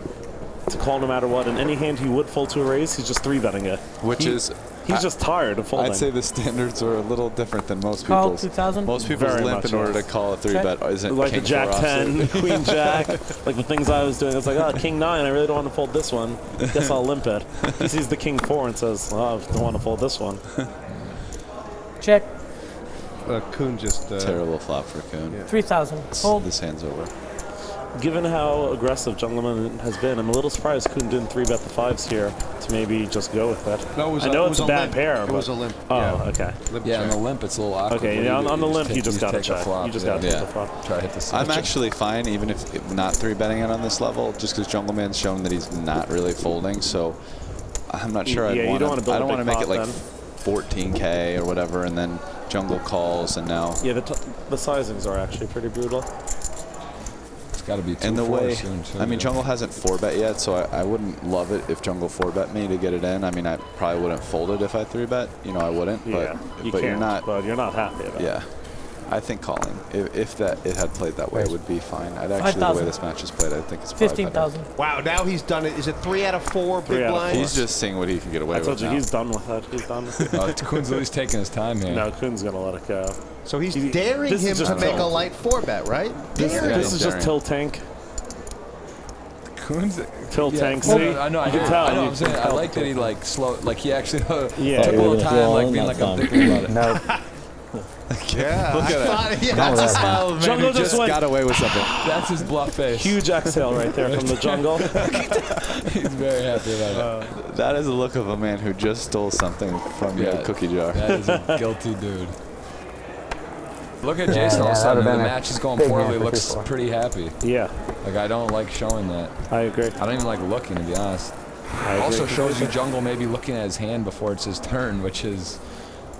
To call no matter what, and any hand he would fold to a raise, he's just 3-betting it. He's just tired of folding. I'd say the standards are a little different than most Call people's. 2,000. Most people's Very limp much in order yes. to call a 3-bet isn't like king the Jack 10, four Queen Jack, like the things I was doing. It's like, oh, King 9, I really don't want to fold this one. Guess I'll limp it. He sees the King 4 and says, oh, I don't want to fold this one. Check. Koon just terrible flop for Koon. Yeah. 3,000. Fold. This hand's over. Given how aggressive Jungleman has been, I'm a little surprised Koon didn't 3-bet the 5s here to maybe just go with it. No, I know it's a bad limp. pair. It was a limp. Oh, yeah. okay. Limp on check. the limp, it's a little awkward. Okay, yeah, on the limp, you just got to check. You just got to take the flop. Try to hit the side. I'm actually fine, even if not 3-betting it on this level, just because Jungleman's shown that he's not really folding. So I'm not sure Yeah, I don't want to make it like then. 14K or whatever, and then Jungle calls, and now. Yeah, the sizings are actually pretty brutal. It's got to be 2-4 And the way, soon, too. I mean, Jungle hasn't 4-bet yet, so I wouldn't love it if Jungle 4-bet me to get it in. I mean, I probably wouldn't fold it if I 3-bet. You know, I wouldn't. Yeah, but you're not. But you're not happy about it. Yeah, I think calling. If it had played that way, it would be fine. I'd actually, 5,000. the way this match is played, I think it's probably 15,000. Wow, now he's done it. Is it 3 out of 4 big blinds? He's just seeing what he can get away with. I told you, now. he's done with it. He's done with it. Koon's at least taking his time here. No, Koon's going to let it go. So he's daring him to make a light 4-bet, right? This is just tilt tank. Koon's Tilt tank. No, See? I know. You can tell. I know. I'm saying I like that he like slow. Like he actually took a Yeah. little time, like being like I'm thinking about it. No. Yeah, Look at it. That's a smile of a man Jungle who just just got away with something. That's his bluff face. Huge exhale right there from the jungle. He's very happy about it. That is the look of a man who just stole something from your cookie jar. That is a guilty dude. Look at Jason all of a sudden. The match is going poorly. Looks pretty happy. Yeah. Like I don't like showing that. I agree. I don't even like looking, to be honest. I agree. Also shows you Jungle maybe looking at his hand before it's his turn, which is,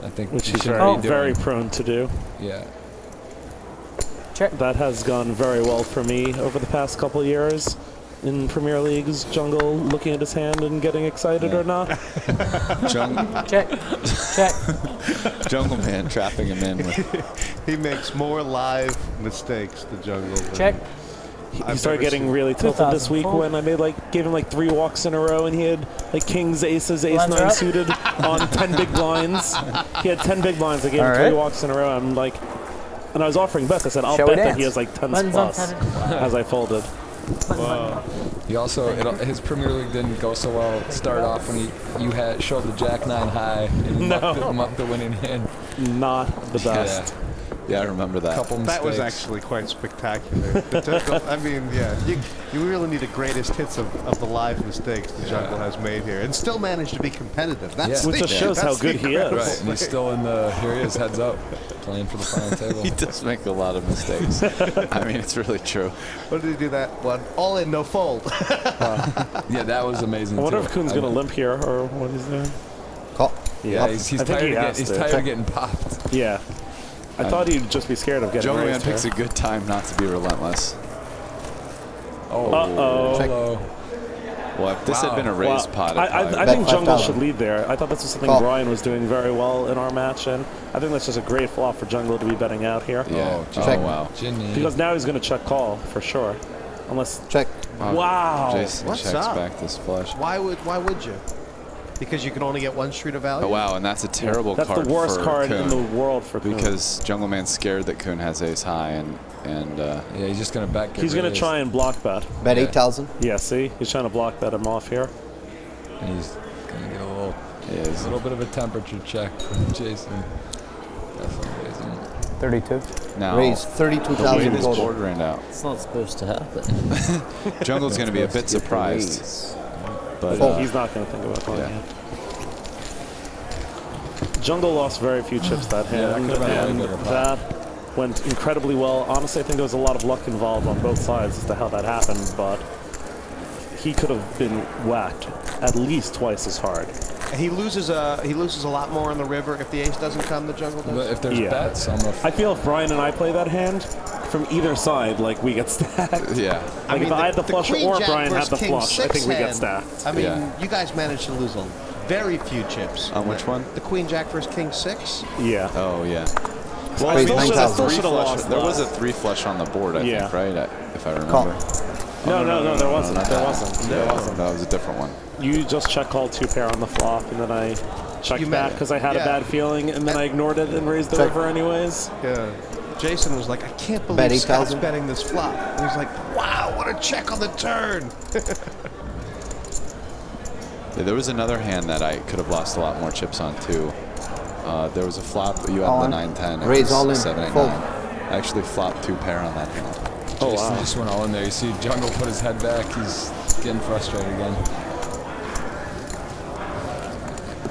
I think, Which he he's shouldn't be very doing. prone to do. Yeah. Check. That has gone very well for me over the past couple years in Premier Leagues. Jungle looking at his hand and getting excited or not. Check. Check. Jungle Man trapping him in with. He makes more live mistakes, the Jungle. Check. He started getting really tilted this week when I gave him 3 walks in a row, and he had kings, aces, ace 9 suited on 10 big blinds. He had 10 big blinds. I gave him 3 walks in a row. I'm like, and I was offering bets. I said, I'll bet that he has 10s plus as I folded. Wow. He also, his Premier League didn't go so well. Start off when you showed the Jack 9 high and mucked the winning hand. Not the best. Yeah, I remember that. That was actually quite spectacular. I mean, yeah, you really need the greatest hits of the live mistakes the Jungle has made here, and still managed to be competitive. That's which just shows how good he is. Right, and he's still in the. Here he is, heads up, playing for the final table. He does make a lot of mistakes. I mean, it's really true. What did he do that one? All in, no fold. Yeah, that was amazing. I wonder if Koon's going to limp here or what he's doing. Call. Yeah, he's tired of getting popped. Yeah. I thought he'd just be scared of getting Jungleman raised picks here. a good time not to be relentless. Uh-oh. Well, if this had been a raised pot, I think Jungle should lead there. I thought this was something Brian was doing very well in our match, and I think that's just a great flop for Jungle to be betting out here. Yeah. Wow. Because now he's going to check call for sure. Unless... Check. Wow. Jason checks back this flush. Why would you? Because you can only get 1 street of value? Oh, wow, and that's a terrible card for That's the worst card Koon, in the world for Koon. Because Jungleman's scared that Koon has ace high, and yeah, he's just going to back. He's going to try and block bet. Bet 8,000? Yeah, see? He's trying to block bet him off here. And he's going to get a little bit of a temperature check from Jason. Definitely raising. 32. now raise 32,000 this total. board ran out. It's not supposed to happen. Jungle's going to be a bit surprised. But he's not going to think about playing it. Jungle lost very few chips that hand, and that went incredibly well. Honestly, I think there was a lot of luck involved on both sides as to how that happened, but he could have been whacked at least twice as hard. He loses a lot more on the river if the ace doesn't come. The Jungle does. If there's bets, I feel if Brian and I play that hand, from either side, we get stacked. Yeah. I mean, if I had the flush Queen or Jack Brian had the versus flush, I think we get stacked. I mean, you guys managed to lose very few chips. On which one? The Queen Jack versus King 6. Yeah. Oh, yeah. Well, I still should have lost. There was a 3 flush on the board, I think, right? If I remember. No, there wasn't. There wasn't. That was a different one. You just check called 2 pair on the flop, and then I checked back because I had a bad feeling, and then I ignored it and raised the river anyways. Yeah. Jason was like, I can't believe Scott's betting this flop. And he's like, wow, what a check on the turn. Yeah, there was another hand that I could have lost a lot more chips on, too. There was a flop, you had the 9-10. Raise all in. 7-8-9. I actually flopped 2 pair on that hand. Oh, Jason just went all in there. You see Jungle put his head back. He's getting frustrated again.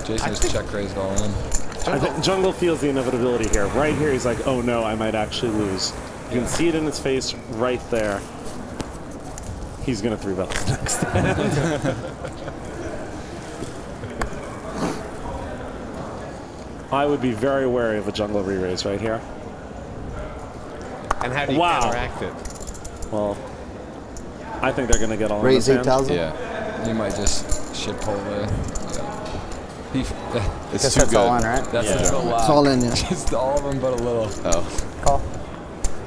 Jason just check raised all in. I think Jungle feels the inevitability here. Right here, he's like, oh no, I might actually lose. You can see it in his face right there. He's going to 3-bet the next hand. I would be very wary of a Jungle re-raise right here. And how do you counteract it? Well, I think they're going to get all raise in 8,000? Yeah. You might just shit pull the... It's too good. All in, right? That's a lot. It's all in, yeah. Just all of them, but a little. Oh. Call.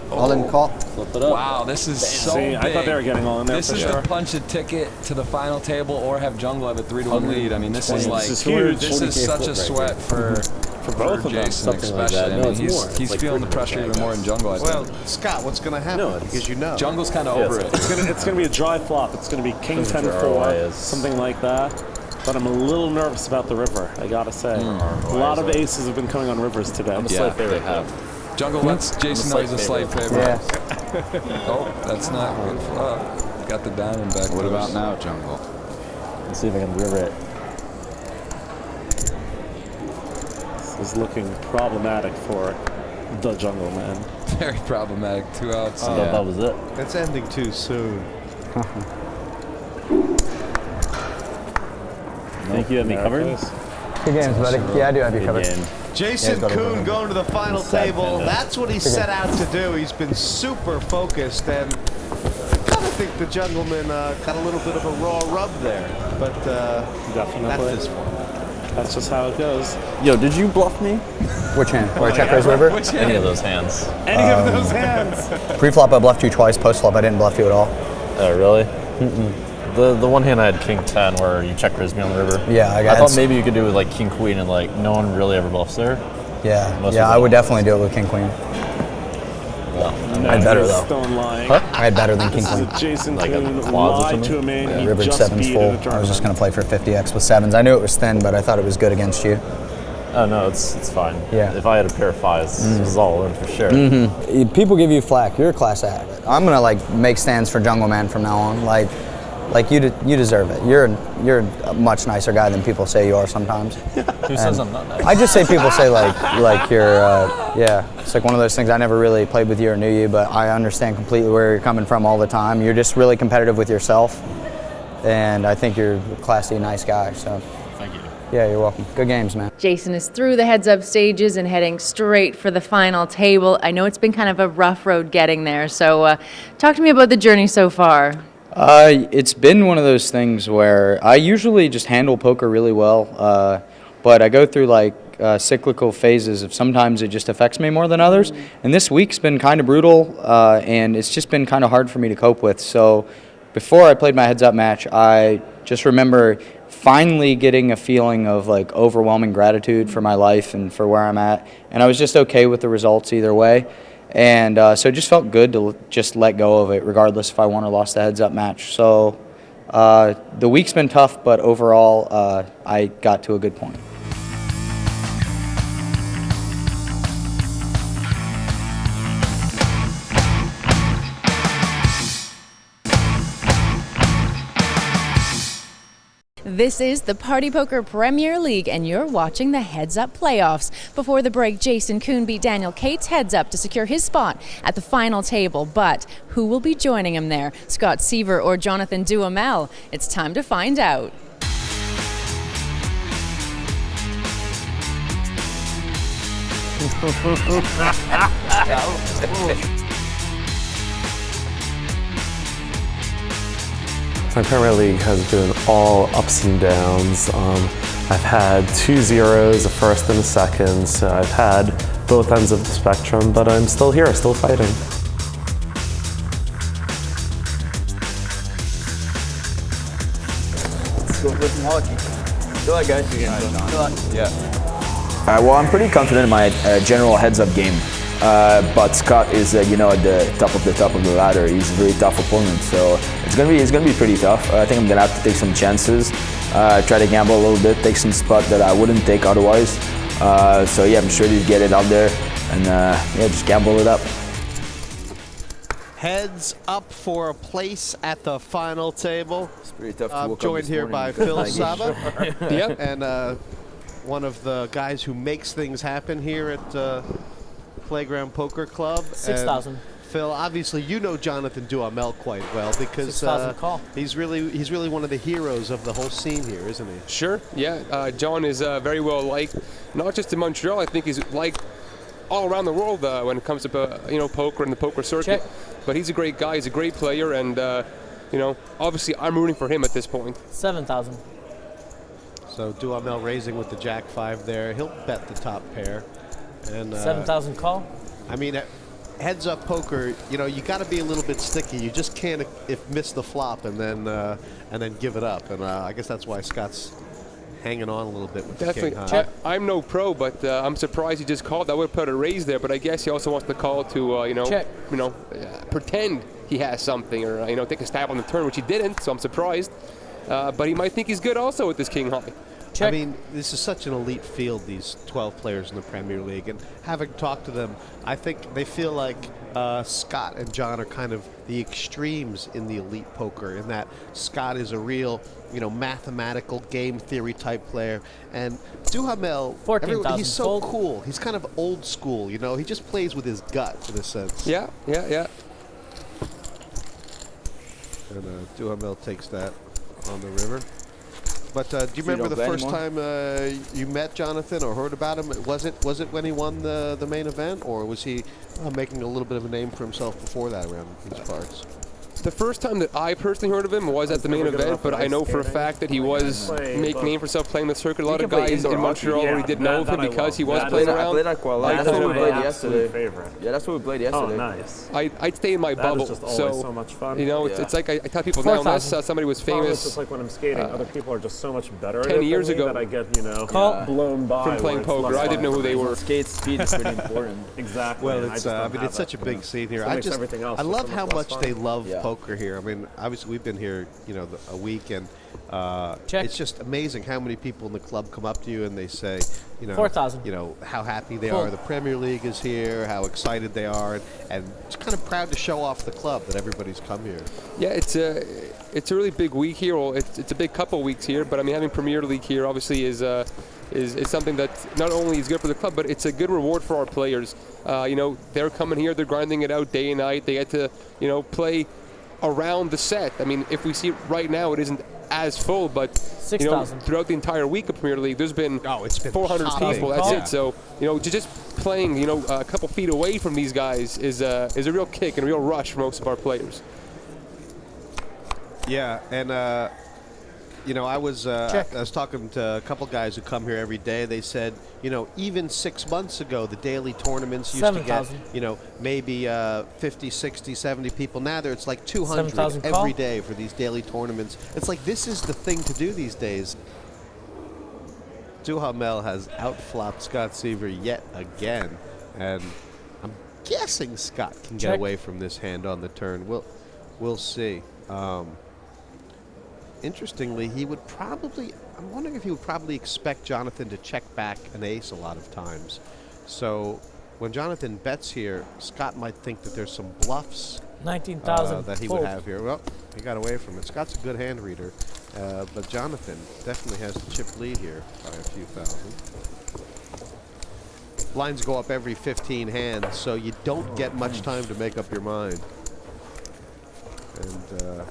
All in call. Flip it up. Wow, this is so big. I thought they were getting all in there. This is to punch a ticket to the final table or have Jungle have a 3-1 lead. I mean, this is like huge. This is such a sweat for both of them. Jason, especially. I mean, he's feeling the pressure even more than Jungle. I think. Well, Scott, what's going to happen? Because you know. Jungle's kind of over it. It's going to be a dry flop. It's going to be King 10-4, something like that. But I'm a little nervous about the river, I gotta say. A lot of aces have been coming on rivers today. I'm a slight favorite. They have. Jungle lets Jason know he's a slight favorite. Yeah. Oh, that's not good. Got the diamond back. What about now, Jungle? Let's see if I can river it. This is looking problematic for the Jungle Man. Very problematic. 2 outs. I thought that was it. It's ending too soon. Think you have me covered? Good games, buddy. Yeah, I do have you covered. Jason Koon going to the final table. That's what he set out to do. He's been super focused, and I kind of think the Jungleman got a little bit of a raw rub there. But that's his one. That's just how it goes. Yo, did you bluff me? Which hand? Where I check raise river? Any of those hands. Any of those hands. Pre-flop I bluffed you twice. Post-flop I didn't bluff you at all. Oh, really? The one hand I had King 10 where you check raised me on the river. Yeah, I thought maybe you could do it with like King Queen and like no one really ever bluffs there. Yeah, I would definitely do it with King Queen. Well, I had better though. Stone lying. Huh? I had better than King Queen. Jason Like Koon a quads or lied something? to a man. Yeah, He river just 7's beat full. in a I was just tournament. going to play for 50x with 7s. I knew it was thin, but I thought it was good against you. Oh no, it's fine. Yeah. If I had a pair of 5s, this was all in for sure. People give you flack. You're a class act. I'm going to like make stands for Jungleman from now on. Like you deserve it. You're a much nicer guy than people say you are sometimes. Who says I'm not nice? I just say people say like you're yeah. It's like one of those things. I never really played with you or knew you, but I understand completely where you're coming from all the time. You're just really competitive with yourself, and I think you're a classy, nice guy. So Thank you. yeah, you're welcome. Good games, man. Jason is through the heads-up stages and heading straight for the final table. I know it's been kind of a rough road getting there, so talk to me about the journey so far. It's been one of those things where I usually just handle poker really well, but I go through like cyclical phases of sometimes it just affects me more than others. And this week's been kind of brutal, and it's just been kind of hard for me to cope with. So before I played my heads-up match, I just remember finally getting a feeling of like overwhelming gratitude for my life and for where I'm at. And I was just okay with the results either way. And so it just felt good to just let go of it, regardless if I won or lost the heads-up match. So the week's been tough, but overall, I got to a good point. This is the Party Poker Premier League, and you're watching the Heads Up playoffs. Before the break, Jason Koon beat Daniel Cates heads up to secure his spot at the final table. But who will be joining him there? Scott Seiver or Jonathan Duhamel? It's time to find out. My Premier League has been all ups and downs. I've had 2 zeros, a first and a second, so I've had both ends of the spectrum, but I'm still here, still fighting. Let's go with Milwaukee. Good luck, guys. Good luck. Yeah. Well, I'm pretty confident in my general heads-up game. But Scott is, at the top of the ladder. He's a very tough opponent, so it's gonna be pretty tough. I think I'm gonna have to take some chances, try to gamble a little bit, take some spot that I wouldn't take otherwise. So yeah, I'm sure to get it out there and yeah, just gamble it up. Heads up for a place at the final table. It's pretty tough to I'm woke up joined this here morning. by Phil Saba. Yep. And one of the guys who makes things happen here at Playground Poker Club. 6,000. Phil, obviously you know Jonathan Duhamel quite well because 6,000 call. he's really one of the heroes of the whole scene here, isn't he? Sure. Yeah. John is very well liked, not just in Montreal. I think he's liked all around the world when it comes to poker and the poker circuit. Check. But he's a great guy. He's a great player, and obviously I'm rooting for him at this point. 7,000. So Duhamel raising with the Jack 5 there. He'll bet the top pair. And 7,000 call. I mean, heads up poker, you got to be a little bit sticky. You just can't miss the flop and then give it up. And I guess that's why Scott's hanging on a little bit with the king high. I'm no pro, but I'm surprised he just called. I would have put a raise there, but I guess he also wants to call to pretend he has something or take a stab on the turn, which he didn't. So I'm surprised. But he might think he's good also with this king high. I mean, this is such an elite field, these 12 players in the Premier League, and having talked to them, I think they feel like Scott and John are kind of the extremes in the elite poker, in that Scott is a real, mathematical game theory type player, and Duhamel, he's so cool. He's kind of old school, he just plays with his gut in a sense. Yeah. And Duhamel takes that on the river. But do you remember the first time you met Jonathan or heard about him? Was it when he won the main event, or was he making a little bit of a name for himself before that around these parts? The first time that I personally heard of him was at the main event, but I know for a fact that he was making a name for himself playing the circuit. A lot of guys in Montreal already did know of him because he was playing around. I played that quite a lot. That's what we played yesterday. Yeah, that's what we played yesterday. Oh, nice. I'd stay in my bubble. That is just always so much fun. You know, it's like I tell people now, unless somebody was famous. It's just like when I'm skating, other people are just so much better at 10 it years than me ago, that I get, blown by from playing poker. I didn't know who they were. Skate speed is pretty important. Exactly. Well, it's it's such a big scene here. I love how much they love poker here. I mean, obviously we've been here, a week, and it's just amazing how many people in the club come up to you and they say, 4,000. How happy they are. The Premier League is here. How excited they are, and just kind of proud to show off the club that everybody's come here. Yeah, it's a really big week here. Well, it's a big couple weeks here, but I mean, having Premier League here obviously is something that not only is good for the club, but it's a good reward for our players. They're coming here, they're grinding it out day and night. They get to play around the set. I mean, if we see right now, it isn't as full, but 6,000. Throughout the entire week of Premier League, there's been, it's been 400 popping. people. That's it. So just playing a couple feet away from these guys is a real kick and a real rush for most of our players. Yeah, and I was talking to a couple guys who come here every day. They said, even 6 months ago, the daily tournaments used to get, maybe 50, 60, 70 people. Now it's like 200 every day for these daily tournaments. It's like this is the thing to do these days. Duhamel has outflopped Scott Seiver yet again, and I'm guessing Scott can get away from this hand on the turn. We'll see. Interestingly, I'm wondering if he would probably expect Jonathan to check back an ace a lot of times. So when Jonathan bets here, Scott might think that there's some bluffs 19,000 that he would have here. Well, he got away from it. Scott's a good hand reader, but Jonathan definitely has the chip lead here by a few thousand. Lines go up every 15 hands, so you don't get much time to make up your mind. And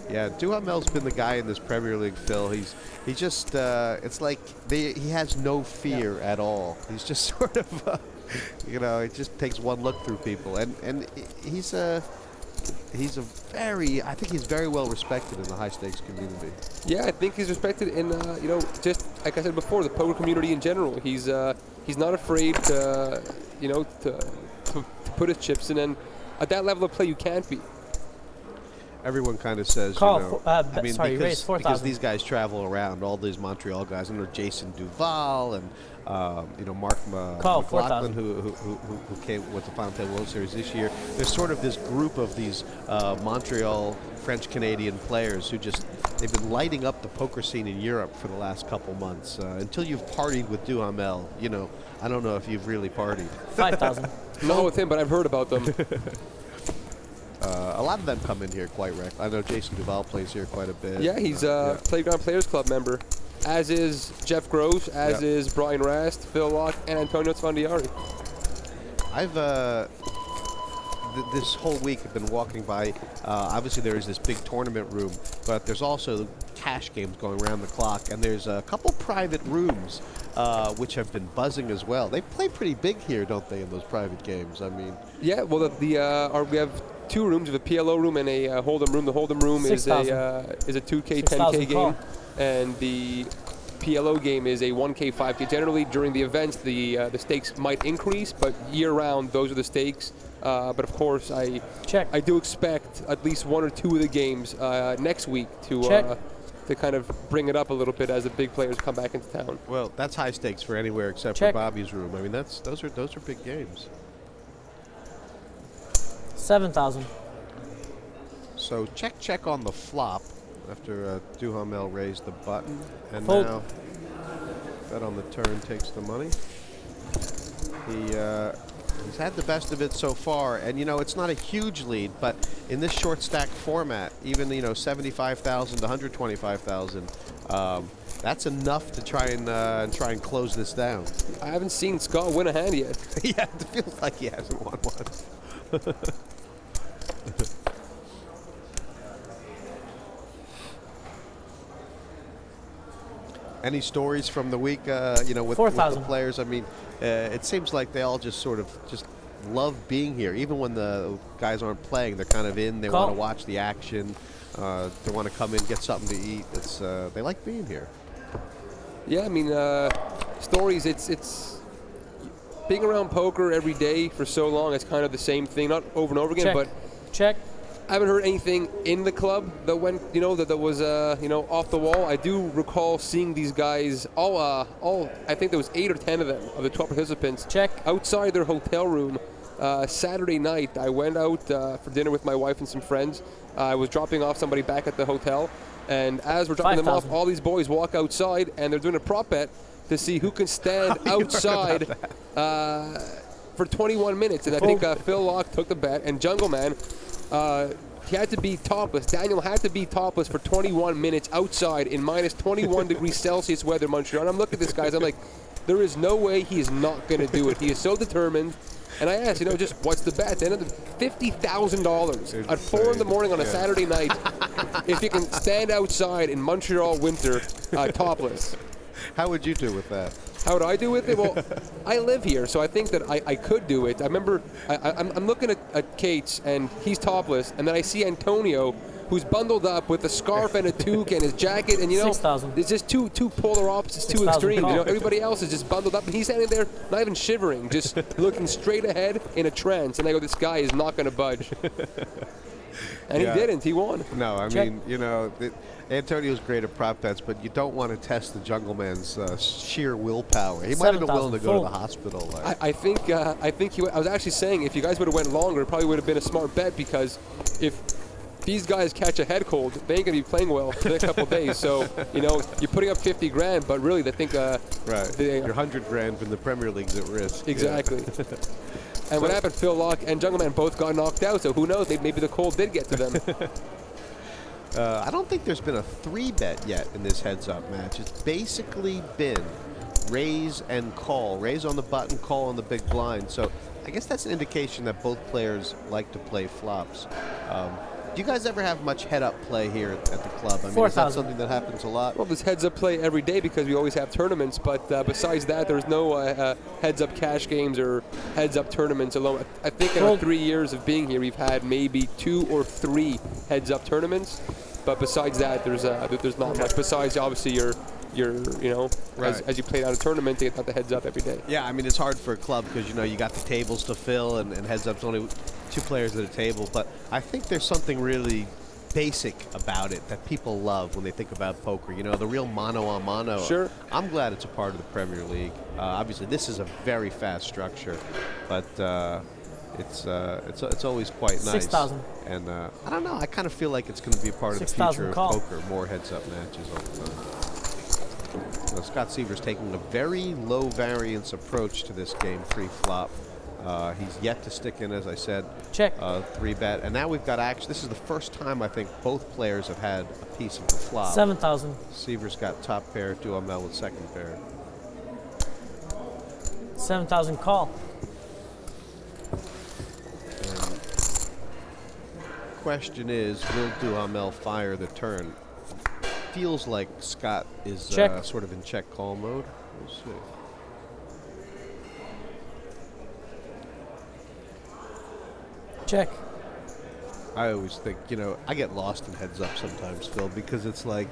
yeah, Duhamel's been the guy in this Premier League, Phil. He just, it's like he has no fear at all. He's just sort of, he just takes one look through people. And he's I think he's very well respected in the high stakes community. Yeah, I think he's respected in, just like I said before, the poker community in general. He's not afraid to, to put his chips in, and at that level of play, you can't be. Everyone kind of says, because these guys travel around, all these Montreal guys. I know Jason Duval and Mark McLaughlin, who came with the Final Table World Series this year. There's sort of this group of these Montreal French-Canadian players who they've been lighting up the poker scene in Europe for the last couple months. Until you've partied with Duhamel, I don't know if you've really partied. 5,000. Not with him, but I've heard about them. A lot of them come in here quite regularly. I know Jason Duval plays here quite a bit. Yeah, he's a Playground Players Club member, as is Jeff Gross, as is Brian Rast, Phil Locke, and Antonio Sfandiari. I've this whole week I've been walking by. Obviously, there is this big tournament room, but there's also cash games going around the clock, and there's a couple private rooms which have been buzzing as well. They play pretty big here, don't they, in those private games? I mean, yeah. Well, we have two rooms. We have a PLO room and a Hold'em room. The Hold'em room is a 2K, 10K game, and the PLO game is a 1K, 5K. Generally, during the events, the stakes might increase, but year-round, those are the stakes. But of course, I do expect at least one or two of the games next week to kind of bring it up a little bit as the big players come back into town. Well, that's high stakes for anywhere except for Bobby's room. I mean, those are big games. 7,000. So check on the flop after Duhamel raised the button, and Fold. now bet on the turn takes the money. He's had the best of it so far, and it's not a huge lead, but in this short stack format, even 75,000 to 125,000, that's enough to try and close this down. I haven't seen Scott win a hand yet. Yeah, it feels like he hasn't won one. Any stories from the week, with the players? I mean, it seems like they all just sort of love being here. Even when the guys aren't playing, they're kind of in. They want to watch the action. They want to come in, get something to eat. It's they like being here. Yeah, I mean, stories. It's being around poker every day for so long. It's kind of the same thing, not over and over again, but I haven't heard anything in the club that went, that was, off the wall. I do recall seeing these guys, all I think there was 8 or 10 of them, of the 12 participants, outside their hotel room. Saturday night, I went out for dinner with my wife and some friends. I was dropping off somebody back at the hotel, and as we're dropping them off, all these boys walk outside, and they're doing a prop bet to see who can stand outside for 21 minutes. And I think Phil Locke took the bet, and Jungleman, he had to be topless. Daniel had to be topless for 21 minutes outside in minus 21 degrees Celsius weather in Montreal. And I'm looking at this guy, I'm like, there is no way he is not going to do it. He is so determined. And I asked, just what's the bet? Then $50,000 at 4 in the morning on a Saturday night if you can stand outside in Montreal winter topless. How would you do with that? How would I do with it? Well, I live here, so I think that I could do it. I remember I'm looking at Cates, and he's topless, and then I see Antonio, who's bundled up with a scarf and a toque and his jacket, and it's just two polar opposites, two extremes. Everybody else is just bundled up, and he's standing there, not even shivering, just looking straight ahead in a trance. And I go, this guy is not going to budge. And he didn't. He won. No, I mean, Antonio's great at prop bets, but you don't want to test the Jungleman's sheer willpower. He might have been willing to go to the hospital. I think he. I was actually saying, if you guys would have went longer, it probably would have been a smart bet, because if these guys catch a head cold, they ain't gonna be playing well for the next couple of days. So you're putting up 50 grand, but really they think your 100 grand from the Premier League's at risk. Exactly. Yeah. And what happened? Phil Locke and Jungleman both got knocked out. So who knows? Maybe the cold did get to them. I don't think there's been a 3-bet yet in this heads-up match. It's basically been raise and call. Raise on the button, call on the big blind. So I guess that's an indication that both players like to play flops. Do you guys ever have much head-up play here at the club? I mean, is that something that happens a lot? Well, there's heads-up play every day because we always have tournaments, but besides that, there's no heads-up cash games or heads-up tournaments alone. I think in our 3 years of being here, we've had maybe 2 or 3 heads-up tournaments, but besides that, there's not much. Besides, obviously, as you play down a tournament, they get the heads-up every day. Yeah, I mean, it's hard for a club because, you got the tables to fill, and heads-up's only 2 players at a table, but I think there's something really basic about it that people love when they think about poker. The real mano-a-mano. Sure. I'm glad it's a part of the Premier League. Obviously, this is a very fast structure, but it's always quite nice. 6,000. And I don't know. I kind of feel like it's going to be a part of the future of poker. More heads-up matches all the time. Now, Scott Seiver's taking a very low variance approach to this game, pre-flop. He's yet to stick in, as I said, 3-bet. And now we've got this is the first time I think both players have had a piece of the flop. 7,000. Seiver's got top pair, Duhamel with second pair. 7,000 call. And question is, will Duhamel fire the turn? Feels like Scott is sort of in check call mode. We'll see. Check. I always think, I get lost in heads up sometimes, Phil, because it's like,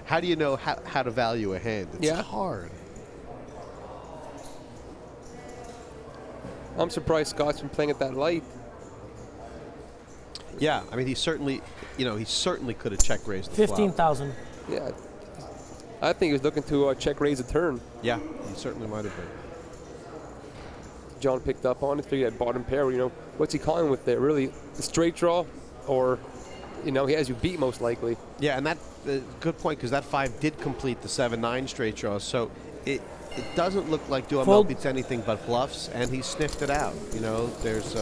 how do you know how to value a hand? It's hard. I'm surprised Scott's been playing at that light. Yeah, I mean, he certainly could have check raised the 15,000. Yeah. I think he was looking to check raise a turn. Yeah, he certainly might have been. John picked up on it, figured at bottom pair, what's he calling with there? Really, the straight draw, or, he has you beat most likely. Yeah, and that's a good point, because that 5 did complete the 7-9 straight draw, so it doesn't look like Duhamel beats anything but bluffs, and he sniffed it out. There's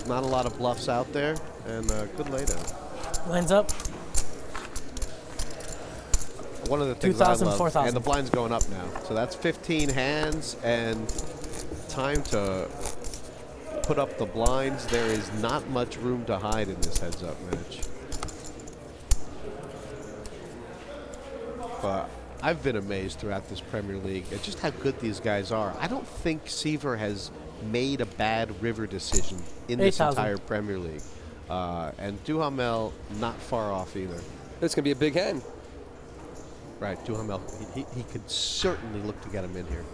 not a lot of bluffs out there, and good laydown. Lines up. One of the things 2,000, I love, 4,000. and the blind's going up now. So that's 15 hands, and time to put up the blinds. There is not much room to hide in this heads-up match. But I've been amazed throughout this Premier League at just how good these guys are. I don't think Seiver has made a bad river decision in this entire Premier League. And Duhamel, not far off either. It's going to be a big hand. Right, Duhamel, he could certainly look to get him in here.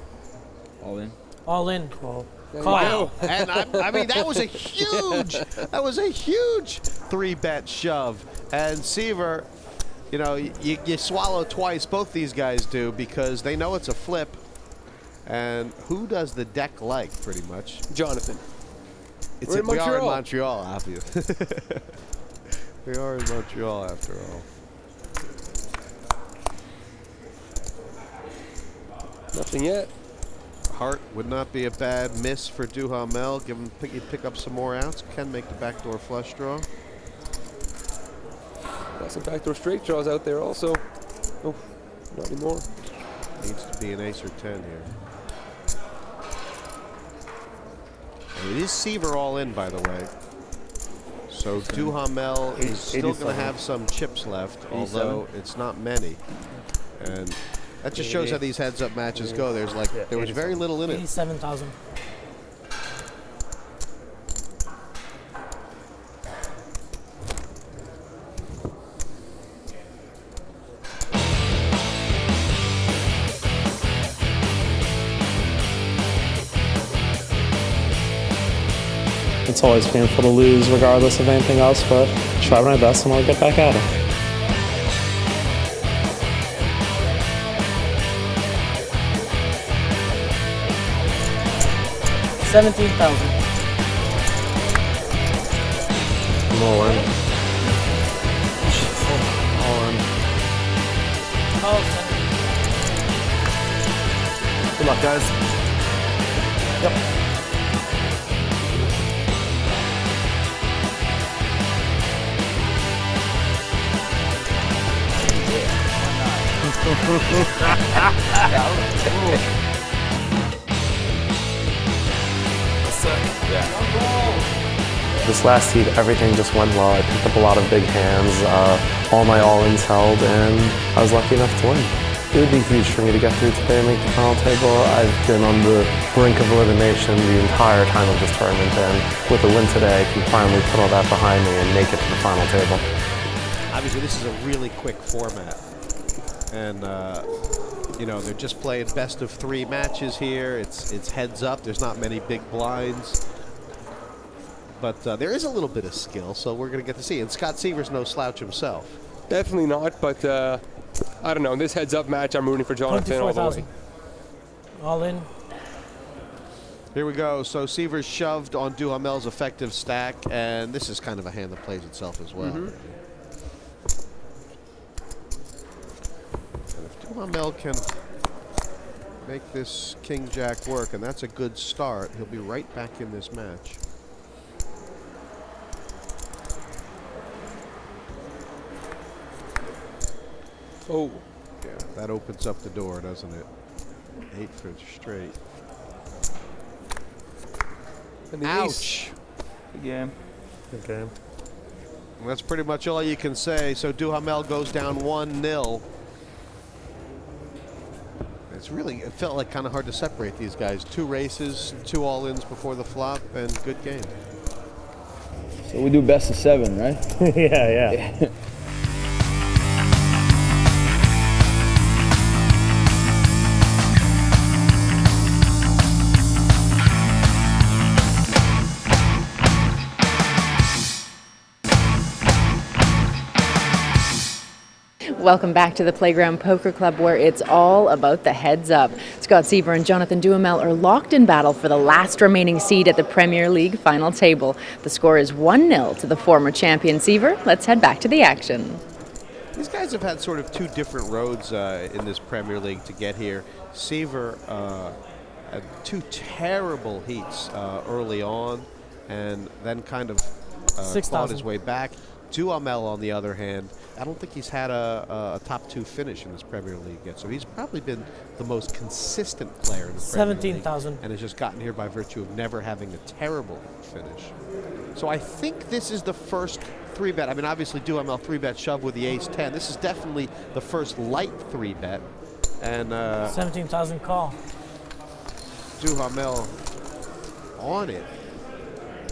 All in? All in. Call. Wow. And I mean, that was a huge 3-bet shove. And Seiver, you know, you swallow twice, both these guys do, because they know it's a flip. And who does the deck like, pretty much? Jonathan. We are in Montreal, obviously. We are in Montreal, after all. Nothing yet. Heart would not be a bad miss for Duhamel. Give him pick up some more outs. Can make the backdoor flush draw. Got some backdoor straight draws out there also. Oh, not anymore. Needs to be an ace or 10 here. And it is Seiver all in, by the way. So Duhamel is still going to have some chips left, although it's not many. And that just shows how these heads-up matches go. There was very little in it. 87,000. It's always painful to lose regardless of anything else, but try my best and I'll get back at it. $17,000. I'm all in. All in. Oh, Good luck, guys. Yep. This last heat, everything just went well. I picked up a lot of big hands, all my all-ins held, and I was lucky enough to win. It would be huge for me to get through today and make the final table. I've been on the brink of elimination the entire time of this tournament, and with a win today, I can finally put all that behind me and make it to the final table. Obviously, this is a really quick format. And, you know, they're just playing best of 3 matches here. It's heads up. There's not many big blinds. But there is a little bit of skill, so we're going to get to see. And Scott Seiver's no slouch himself. Definitely not, but I don't know. In this heads-up match, I'm rooting for Jonathan all the way. All in. Here we go. So Seiver's shoved on Duhamel's effective stack, and this is kind of a hand that plays itself as well. And if Duhamel can make this king-jack work, and that's a good start, he'll be right back in this match. Oh. Yeah, that opens up the door, doesn't it? 8 for straight. And the ouch. Good game. Good game. And that's pretty much all you can say. So Duhamel goes down 1-0. It felt like kind of hard to separate these guys. 2 races, 2 all-ins before the flop, and good game. So we do best of 7, right? Yeah. Welcome back to the Playground Poker Club, where it's all about the heads up. Scott Seiver and Jonathan Duhamel are locked in battle for the last remaining seed at the Premier League final table. The score is 1-0 to the former champion Seiver. Let's head back to the action. These guys have had sort of 2 different roads in this Premier League to get here. Seiver had 2 terrible heats early on, and then kind of clawed his way back. Duhamel, on the other hand, I don't think he's had a top 2 finish in this Premier League yet. So he's probably been the most consistent player in the Premier League. 17,000. And has just gotten here by virtue of never having a terrible finish. So I think this is the first 3-bet. I mean, obviously Duhamel 3-bet shove with the ace-10. This is definitely the first light 3-bet. And 17,000 call. Duhamel on it.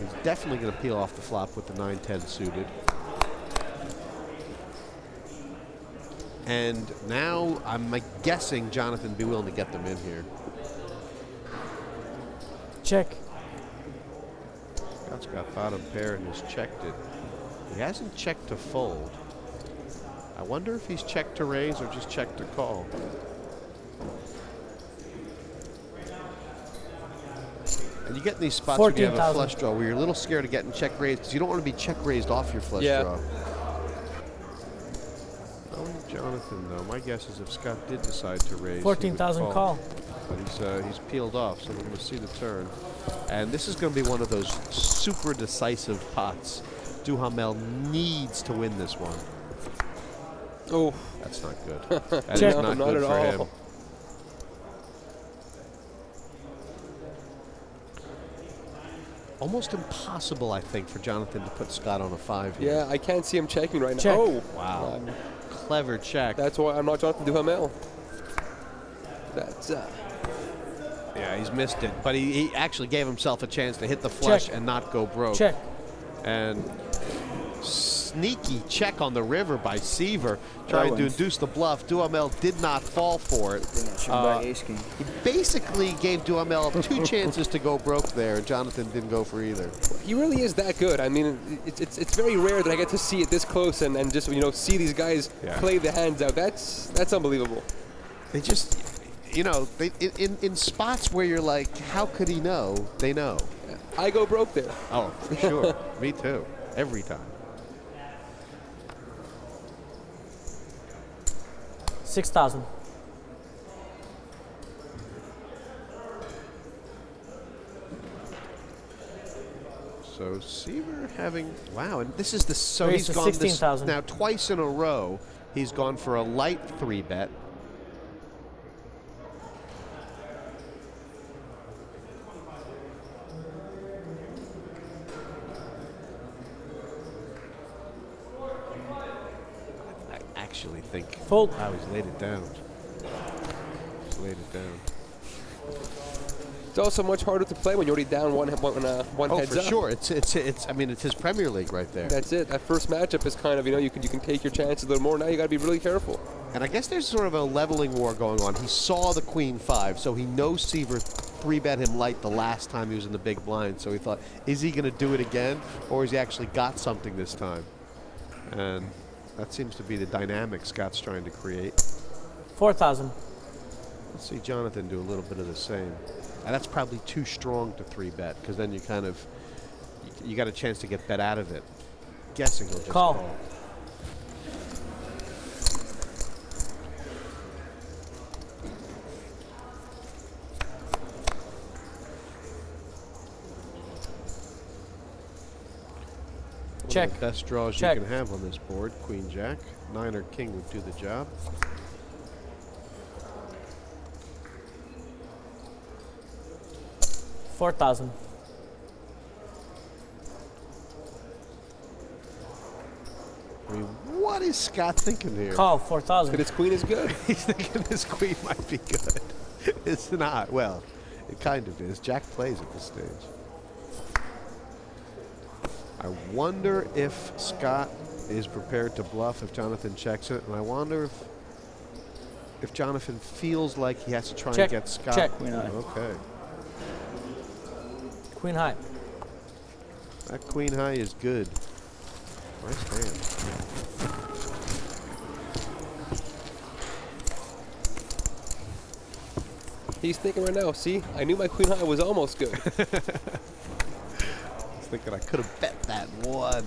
He's definitely going to peel off the flop with the 9-10 suited. And now I'm guessing Jonathan be willing to get them in here. Check. Scott's got bottom pair and has checked it. He hasn't checked to fold. I wonder if he's checked to raise or just checked to call. And you get in these spots where you have a flush draw where you're a little scared of getting check raised because you don't want to be check raised off your flush draw. Jonathan, though, my guess is if Scott did decide to raise, 14,000 call. But he's peeled off, so we're going to see the turn. And this is going to be one of those super decisive pots. Duhamel needs to win this one. Oh, that's not good. That is not good for him. Almost impossible, I think, for Jonathan to put Scott on a 5 here. Yeah, I can't see him checking right now. Check. Oh, wow. Clever check. That's why I'm not Jonathan Duhamel. That's yeah, he's missed it, but he actually gave himself a chance to hit the flush and not go broke. Check. And sneaky check on the river by Seiver, trying to induce the bluff. Duhamel did not fall for it. He basically gave Duhamel 2 chances to go broke there, and Jonathan didn't go for either. He really is that good. I mean, it's very rare that I get to see it this close and just see these guys play the hands out. That's unbelievable. They just, in spots where you're like, how could he know? They know. I go broke there. Oh, for sure. Me too. Every time. 6,000. So Seiver having, wow, and this is the, so Raised he's to gone 16,000. now twice in a row. He's gone for a light 3-bet. I actually think, fold. Wow, he's laid it down. He's laid it down. It's also much harder to play when you're already down one heads up. Oh, for sure. It's. I mean, it's his Premier League right there. That's it. That first matchup is kind of, you can take your chances a little more. Now you got to be really careful. And I guess there's sort of a leveling war going on. He saw the Queen 5, so he knows Seiver 3-bet him light the last time he was in the big blind. So he thought, is he going to do it again, or has he actually got something this time? And that seems to be the dynamic Scott's trying to create. 4,000. Let's see Jonathan do a little bit of the same. And that's probably too strong to 3-bet, because then you kind of, you got a chance to get bet out of it. Guessing he'll just call. Check. One of the best draws Check. you can have on this board, Queen Jack. 9 or King would do the job. $4,000. I mean, what is Scott thinking here? Call 4,000. But his queen is good. He's thinking his queen might be good. It's not. Well, it kind of is. Jack plays at this stage. I wonder if Scott is prepared to bluff if Jonathan checks it, and I wonder if Jonathan feels like he has to try and get Scott. Check. Okay. Queen high. That queen high is good. Nice hand. He's thinking right now, see, I knew my queen high was almost good. I was thinking I could have bet that one.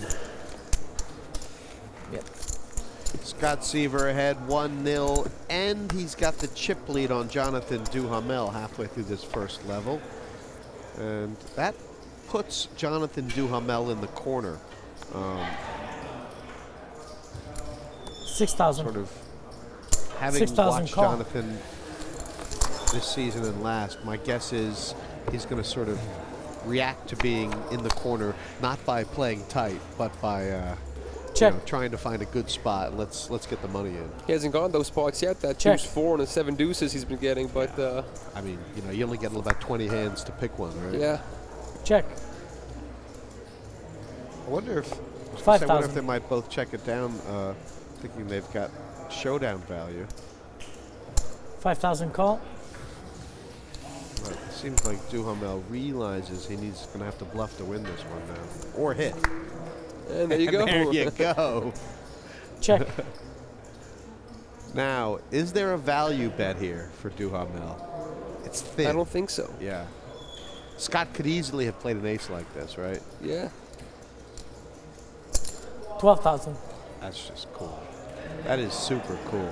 Yep. Scott Seiver ahead 1-0, and he's got the chip lead on Jonathan Duhamel halfway through this first level. And that puts Jonathan Duhamel in the corner. 6,000. Sort of having 6,000 watched call. Jonathan this season and last, my guess is he's going to sort of react to being in the corner, not by playing tight, but by you know, trying to find a good spot. Let's get the money in. He hasn't gone those spots yet. That deuce 4 and the 7 deuces he's been getting, but I mean, you know, you only get about 20 hands to pick one, right? Yeah. Check. I wonder if 5,000. they might both check it down, thinking they've got showdown value. 5,000 call. But it seems like Duhamel realizes he's going to have to bluff to win this one now, or hit. And there you go. There you go. Check. Now, is there a value bet here for Duhamel? It's thin. I don't think so. Yeah. Scott could easily have played an ace like this, right? Yeah. 12,000. That's just cool. That is super cool.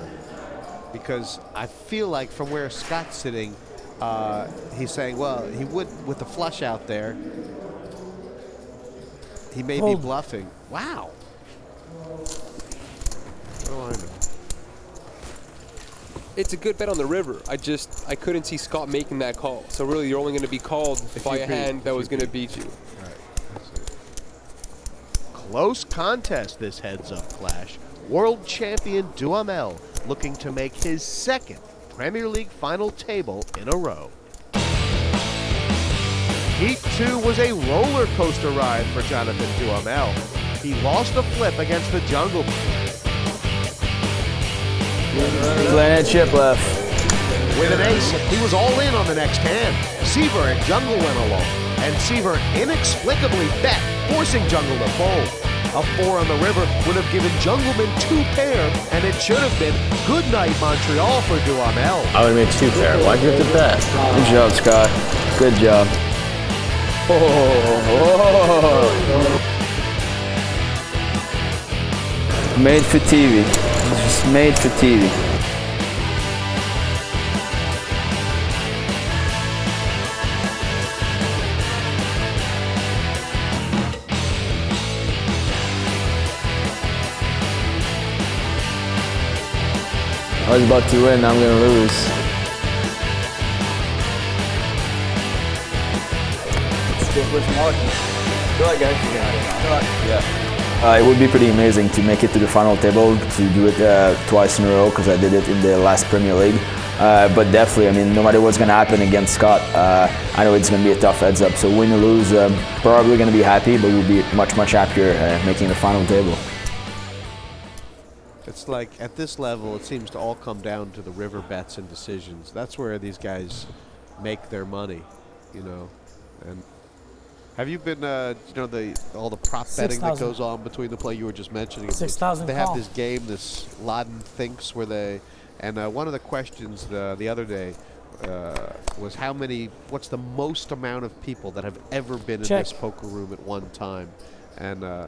Because I feel like from where Scott's sitting, he's saying, well, he would, with the flush out there, he may be bluffing. Wow. What do I know? It's a good bet on the river. I couldn't see Scott making that call. So really, you're only going to be called by a hand that was going to beat you. All right. Close contest, this heads-up clash. World champion Duhamel looking to make his second Premier League final table in a row. Heat 2 was a roller coaster ride for Jonathan Duhamel. He lost a flip against the Jungleman. Playing a chip left. With an ace, he was all in on the next hand. Seiver and Jungle went along, and Seiver inexplicably bet, forcing Jungle to fold. A 4 on the river would have given Jungleman 2 pair, and it should have been good night Montreal for Duhamel. I would have made 2 pair. Why'd you have to bet? Good job, Scott. Good job. Made for TV. It's just made for TV. I was about to win, now I'm gonna lose. It would be pretty amazing to make it to the final table, to do it twice in a row, because I did it in the last Premier League. But definitely, I mean, no matter what's going to happen against Scott, I know it's going to be a tough heads up. So win or lose, probably going to be happy, but we'll be much, much happier making the final table. It's like, at this level, it seems to all come down to the river bets and decisions. That's where these guys make their money, you know. And have you been, you know, all the prop betting that goes on between the play you were just mentioning? 6,000 They have this game, this Laden Thinks, where they, and one of the questions the other day was what's the most amount of people that have ever been in this poker room at one time? And I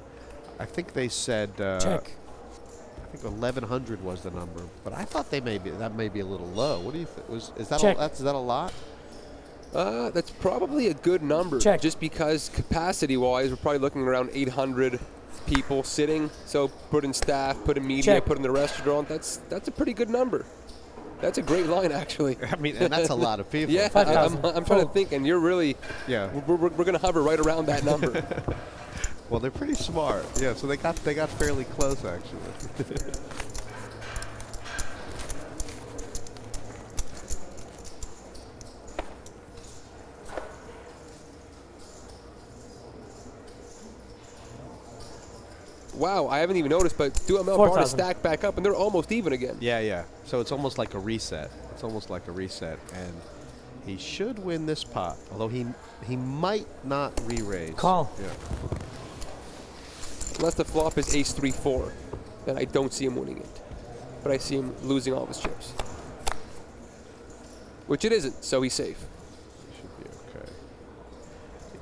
think they said, I think 1,100 was the number, but I thought that may be a little low. What do you think? Is that a lot? That's probably a good number. Just because capacity-wise, we're probably looking around 800 people sitting. So put in staff, put in media, put in the restaurant. That's a pretty good number. That's a great line, actually. I mean, and that's a lot of people. Yeah, I'm trying to think, and you're really, we're going to hover right around that number. Well, they're pretty smart. Yeah, so they got fairly close, actually. Wow, I haven't even noticed, but Duhamel brought his stack back up, and they're almost even again. Yeah. So it's almost like a reset. And he should win this pot, although he might not re-raise. Call. Yeah. Unless the flop is ace 3-4, then I don't see him winning it. But I see him losing all of his chips. Which it isn't, so he's safe. Should be okay.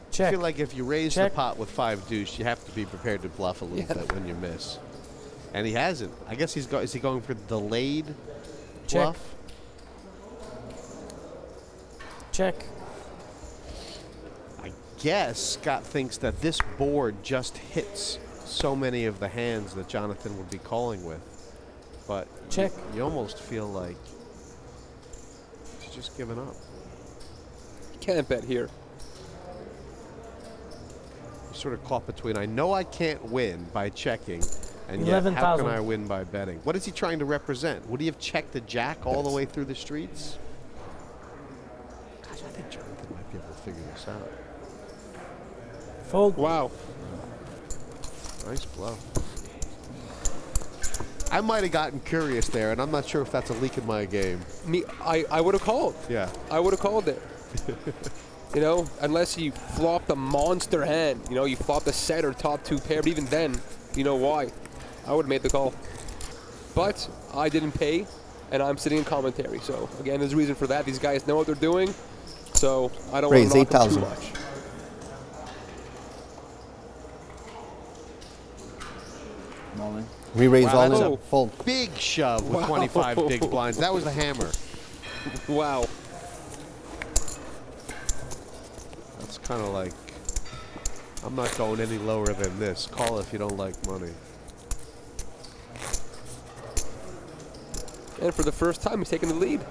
Check. I feel like if you raise the pot with 5 deuce, you have to be prepared to bluff a little bit when you miss. And he hasn't. I guess is he going for delayed bluff? Check. I guess Scott thinks that this board just hits so many of the hands that Jonathan would be calling with. But you almost feel like he's just giving up. You can't bet here. You're sort of caught between, I know I can't win by checking, And yet, how can 11,000. I win by betting? What is he trying to represent? Would he have checked the jack all the way through the streets? Gosh, I think Jonathan might be able to figure this out. Fold. Wow. Nice bluff. I might have gotten curious there, and I'm not sure if that's a leak in my game. I would have called. Yeah. I would have called it. You know, unless you flopped a monster hand. You know, you flopped a set or top two pair, but even then, you know why. I would have made the call. But I didn't pay, and I'm sitting in commentary. So, again, there's a reason for that. These guys know what they're doing, so I don't want to knock them too much. We raise all that's in. a Fold. big shove with 25 big blinds. That was the hammer. Wow. That's kind of like, I'm not going any lower than this. Call if you don't like money. And for the first time, he's taking the lead.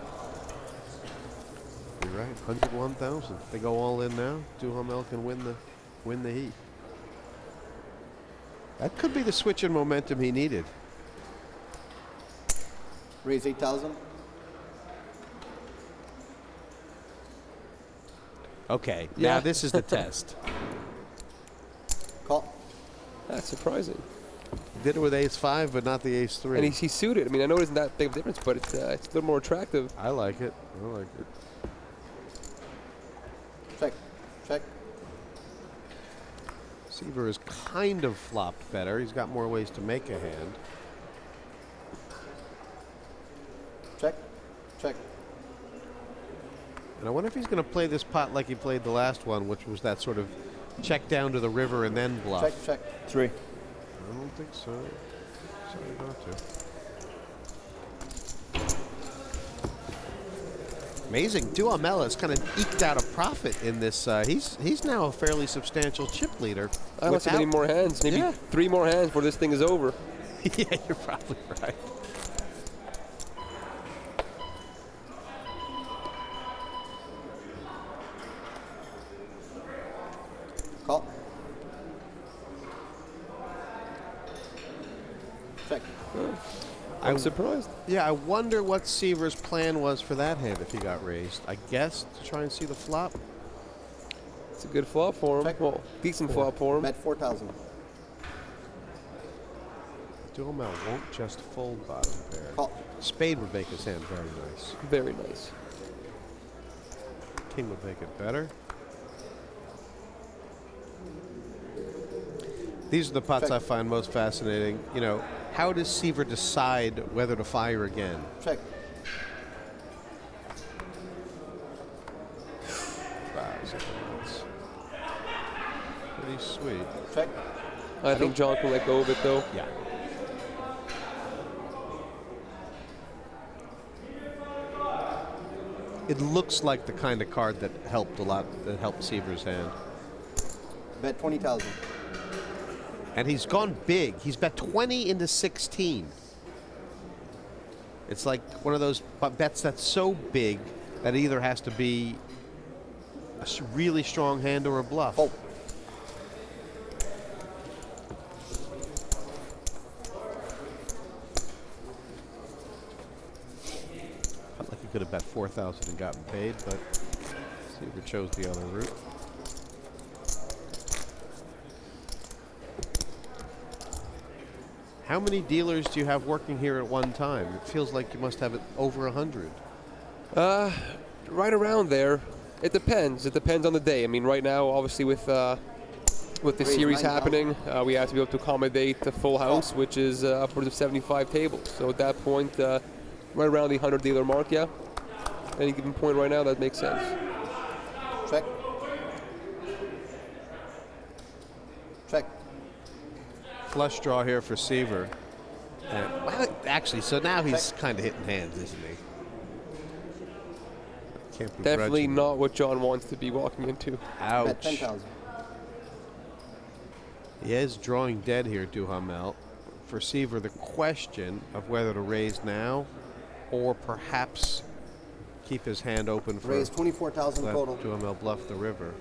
You're right, 101,000. They go all in now. Duhamel can win the heat. That could be the switch in momentum he needed. Raise 8,000. Okay, Yeah. now this is the test. Call. That's surprising. Did it with ace-5, but not the ace-3. And he's suited. I mean, I know it isn't that big of a difference, but it's a little more attractive. I like it. I like it. Check. Check. Seiver is kind of flopped better. He's got more ways to make a hand. Check. Check. And I wonder if he's going to play this pot like he played the last one, which was that sort of check down to the river and then bluff. Check. Check. 3. I don't think so. Sorry not to. Amazing. Duhamel has kind of eked out a profit in this. He's now a fairly substantial chip leader. I don't see many more hands. Maybe 3 more hands before this thing is over. Yeah, you're probably right. Call. Check. I'm surprised. Yeah, I wonder what Seiver's plan was for that hand if he got raised. I guess to try and see the flop. It's a good flop for him. Check. Well, decent flop for him. Bet 4,000. Duhamel won't just fold bottom pair. Call. Spade would make his hand very nice. Very nice. King would make it better. These are the pots I find most fascinating. You know, how does Seiver decide whether to fire again? Check. Wow, that's pretty sweet. Check. I think John can let go of it, though. Yeah. It looks like the kind of card that helped a lot, that helped Seiver's hand. Bet 20,000. And he's gone big. He's bet 20 into 16. It's like one of those bets that's so big that it either has to be a really strong hand or a bluff. Oh. Felt like he could have bet 4,000 and gotten paid, but Seiver chose the other route. How many dealers do you have working here at one time? It feels like you must have it over 100. Right around there. It depends. It depends on the day. I mean, right now, obviously, with the series happening, we have to be able to accommodate the full house, which is upwards of 75 tables. So at that point, right around the 100 dealer mark, yeah. Any given point right now, that makes sense. Check. Check. Flush draw here for Seiver. Well, actually, so now he's kind of hitting hands, isn't he? Can't be Definitely not what John wants to be walking into. Ouch. Bet 10,000. He is drawing dead here, Duhamel. For Seiver, the question of whether to raise now or perhaps keep his hand open for Raise 24,000 let total. Duhamel bluff the river.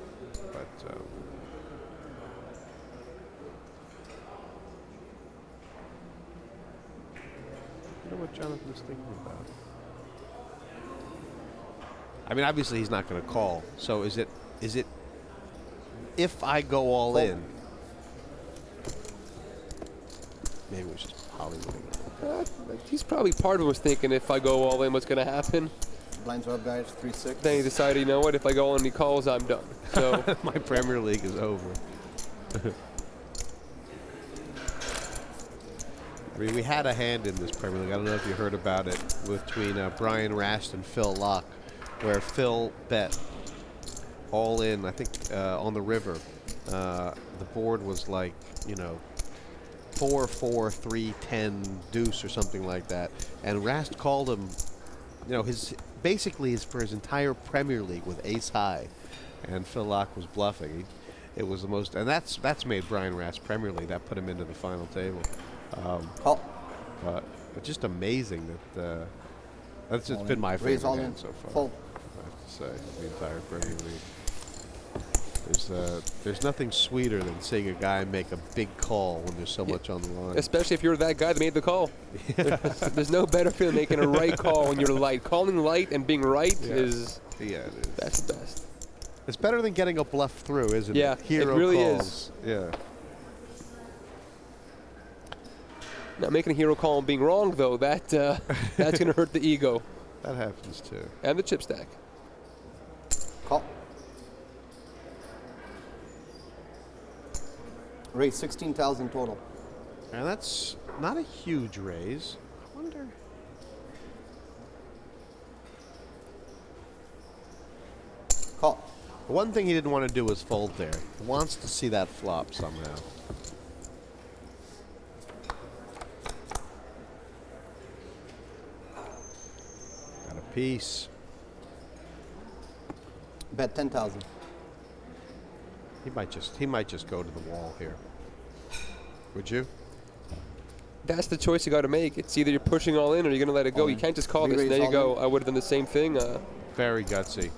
But wonder what Jonathan's thinking about. I mean, obviously he's not going to call. So is it if I go all in? Maybe it was just Hollywood. He's probably part of it was thinking if I go all in, what's going to happen? Blinds are up, guys. 3-6. Then he decided, you know what? If I go all in, he calls, I'm done. So my Premier League is over. I mean, we had a hand in this Premier League. I don't know if you heard about it between Brian Rast and Phil Locke, where Phil bet all in. I think on the river, the board was like 4-4-3-10 deuce or something like that, and Rast called him. For his entire Premier League with ace high, and Phil Locke was bluffing. It was the most, and that's made Brian Rast Premier League. That put him into the final table. But just amazing that that's just been my favorite hand so far. I have to say, the entire Premier League. There's nothing sweeter than seeing a guy make a big call when there's so much on the line. especially if you're that guy that made the call. There's no better feeling making a right call when you're light. Calling light and being right is that's the best. It's better than getting a bluff through, isn't it? Yeah, Hero it really calls. is. Yeah. Now making a hero call and being wrong though, that's going to hurt the ego. That happens too. And the chip stack. Call. Raise 16,000 total. And that's not a huge raise. I wonder. Call. The one thing he didn't want to do was fold there. He wants to see that flop somehow. Got a piece. Bet 10,000. He might just go to the wall here. Would you? That's the choice you got to make. It's either you're pushing all in or you're going to let it go. You can't just call this. There you go. I would have done the same thing. Very gutsy.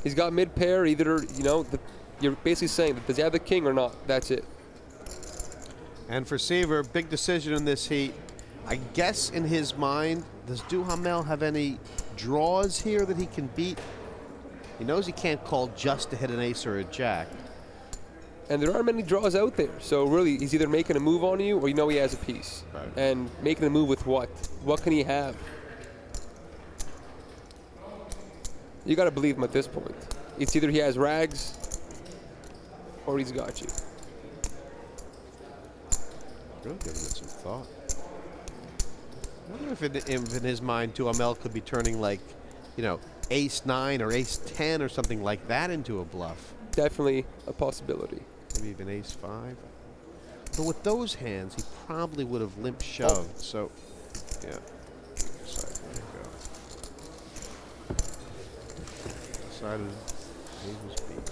He's got mid pair. Either you're basically saying that does he have the king or not? That's it. And for Seiver, big decision in this heat. I guess in his mind, does Duhamel have any draws here that he can beat? He knows he can't call just to hit an ace or a jack. And there aren't many draws out there. So really, he's either making a move on you or he has a piece. Right. And making a move with what? What can he have? You got to believe him at this point. It's either he has rags or he's got you. Really giving it some thought. I wonder if in his mind, Duhamel could be turning like, ace 9 or ace 10 or something like that into a bluff. Definitely a possibility. Maybe even ace 5. But with those hands, he probably would have limp shoved. So, yeah. There you go. Decided he was beat.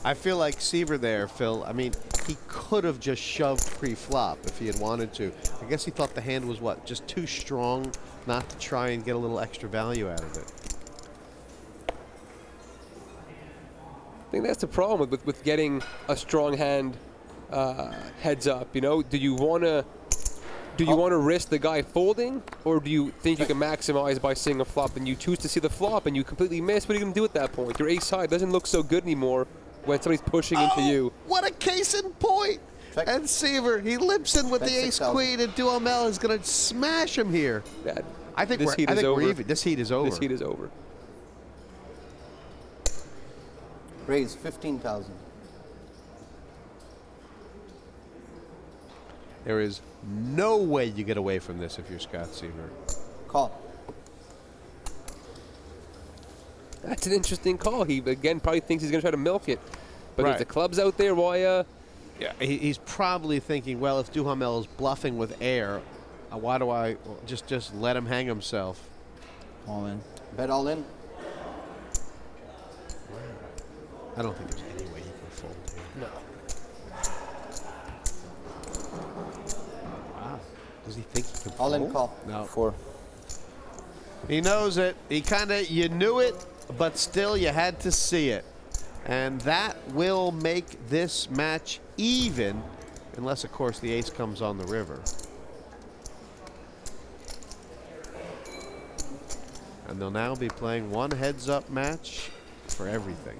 I feel like Seiver there, Phil. I mean, he could have just shoved pre-flop if he had wanted to. I guess he thought the hand was what? Just too strong not to try and get a little extra value out of it. I think that's the problem with getting a strong hand heads up. Do you want to risk the guy folding, or do you think you can maximize by seeing a flop and you choose to see the flop and you completely miss? What are you going to do at that point? Your ace high doesn't look so good anymore when somebody's pushing into you. What a case in point! Check. And Seiver, he limps in with the ace queen, and Duhamel is going to smash him here. I think we're even. This heat is over. This heat is over. Raise 15,000. There is no way you get away from this if you're Scott Seiver. Call. That's an interesting call. He, again, probably thinks he's going to try to milk it. But Right. there's the clubs out there. Why? Yeah, he's probably thinking, well, if Duhamel is bluffing with air, why do I just let him hang himself? All in. Bet all in. I don't think there's any way he can fold here. No. Wow. Does he think he can All fold? in call. No. 4. He knows it. You knew it, but still you had to see it. And that will make this match even. unless, of course, the ace comes on the river. And they'll now be playing one heads-up match for everything.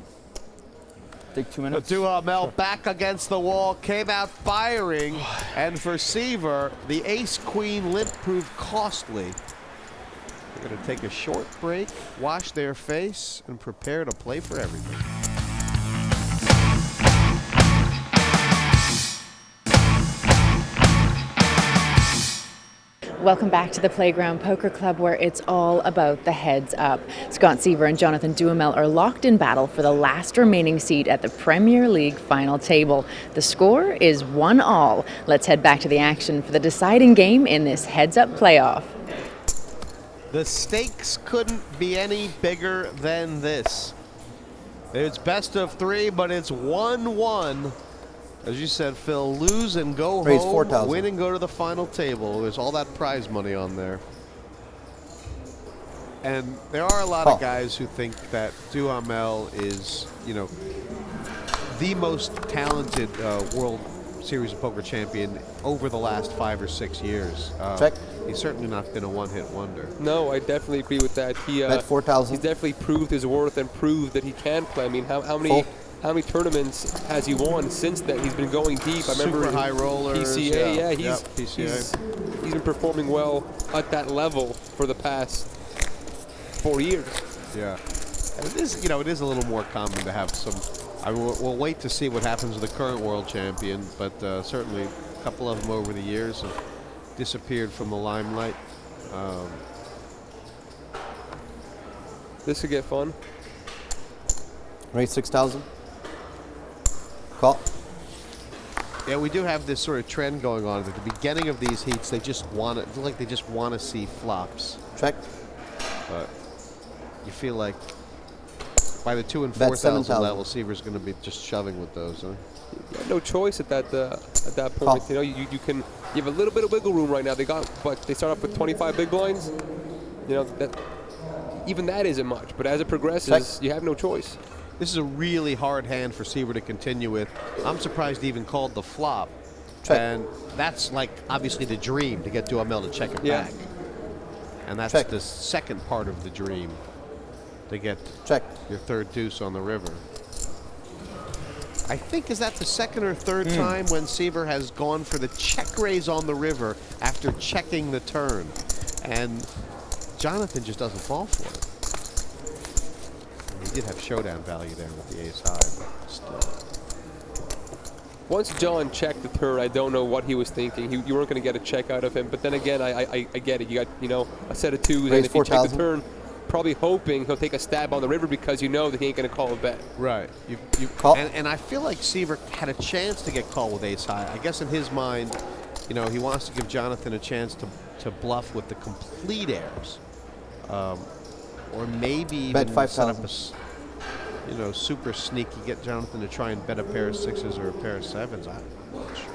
Take 2 minutes. Duhamel back against the wall, came out firing, and for Seiver, the ace-queen limp proved costly. They're going to take a short break, wash their face, and prepare to play for everything. Welcome back to the Playground Poker Club, where it's all about the heads up. Scott Seiver and Jonathan Duhamel are locked in battle for the last remaining seat at the Premier League final table. The score is 1-1. Let's head back to the action for the deciding game in this heads up playoff. The stakes couldn't be any bigger than this. It's best of 3, but it's 1-1. As you said, Phil, lose and go Raise home, 4,000. win and go to the final table. There's all that prize money on there. And there are a lot of guys who think that Duhamel is, you know, the most talented World Series of Poker champion over the last 5 or 6 years. Check. He's certainly not been a one-hit wonder. No, I definitely agree with that. Bet 4,000. He's definitely proved his worth and proved that he can play. I mean, how many tournaments has he won since then? He's been going deep. I remember Super high rollers. PCA. Yeah, PCA. He's been performing well at that level for the past 4 years. Yeah, and it is, you know, it is a little more common to have some. I mean, we'll wait to see what happens with the current world champion, but certainly a couple of them over the years have disappeared from the limelight. This could get fun. Raise 6,000. Call. Yeah, we do have this sort of trend going on. At the beginning of these heats, they just want to, like they just want to see flops. Check. But you feel like by the 2,000 and Bet 4,000 7,000. level, Seiver's going to be just shoving with those. Huh? You have no choice at that point. You know, you have a little bit of wiggle room right now. They start off with 25 big blinds. You know, that even that isn't much. But as it progresses, you have no choice. This is a really hard hand for Seiver to continue with. I'm surprised he even called the flop. Check. And that's like obviously the dream, to get Duhamel to check it back. And that's the second part of the dream, to get your third deuce on the river. I think, is that the second or third time when Seiver has gone for the check raise on the river after checking the turn? And Jonathan just doesn't fall for it. He did have showdown value there with the ace high, but still. Once John checked the turn, I don't know what he was thinking. You weren't going to get a check out of him. But then again, I get it. You got, you know, a set of twos, and if you check the turn, probably hoping he'll take a stab on the river because you know that he ain't going to call a bet. Right. You call. And I feel like Seiver had a chance to get called with ace high. I guess in his mind, you know, he wants to give Jonathan a chance to bluff with the complete airs. Or maybe even set up a, you know, super sneaky, get Jonathan to try and bet a pair of sixes or a pair of sevens. I'm not sure.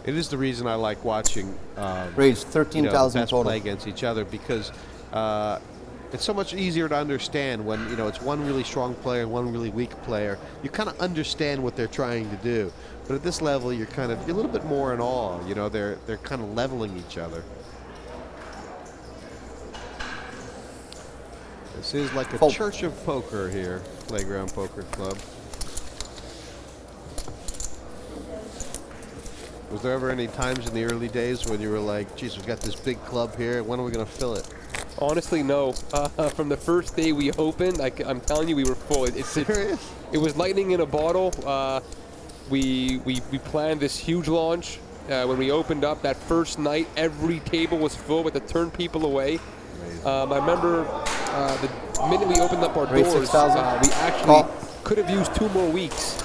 It is the reason I like watching raise 13,000 best play against each other, because it's so much easier to understand when, you know, it's one really strong player and one really weak player. You kind of understand what they're trying to do. But at this level, you're a little bit more in awe. You know, they're kind of leveling each other. This is like a church of poker here, Playground Poker Club. Was there ever any times in the early days when you were like, geez, we've got this big club here, when are we going to fill it? Honestly, no. From the first day we opened, I'm telling you, we were full. Serious? It was lightning in a bottle. We planned this huge launch. When we opened up that first night, every table was full with the turn people away. I remember the minute we opened up our doors, we actually could have used 2 more weeks.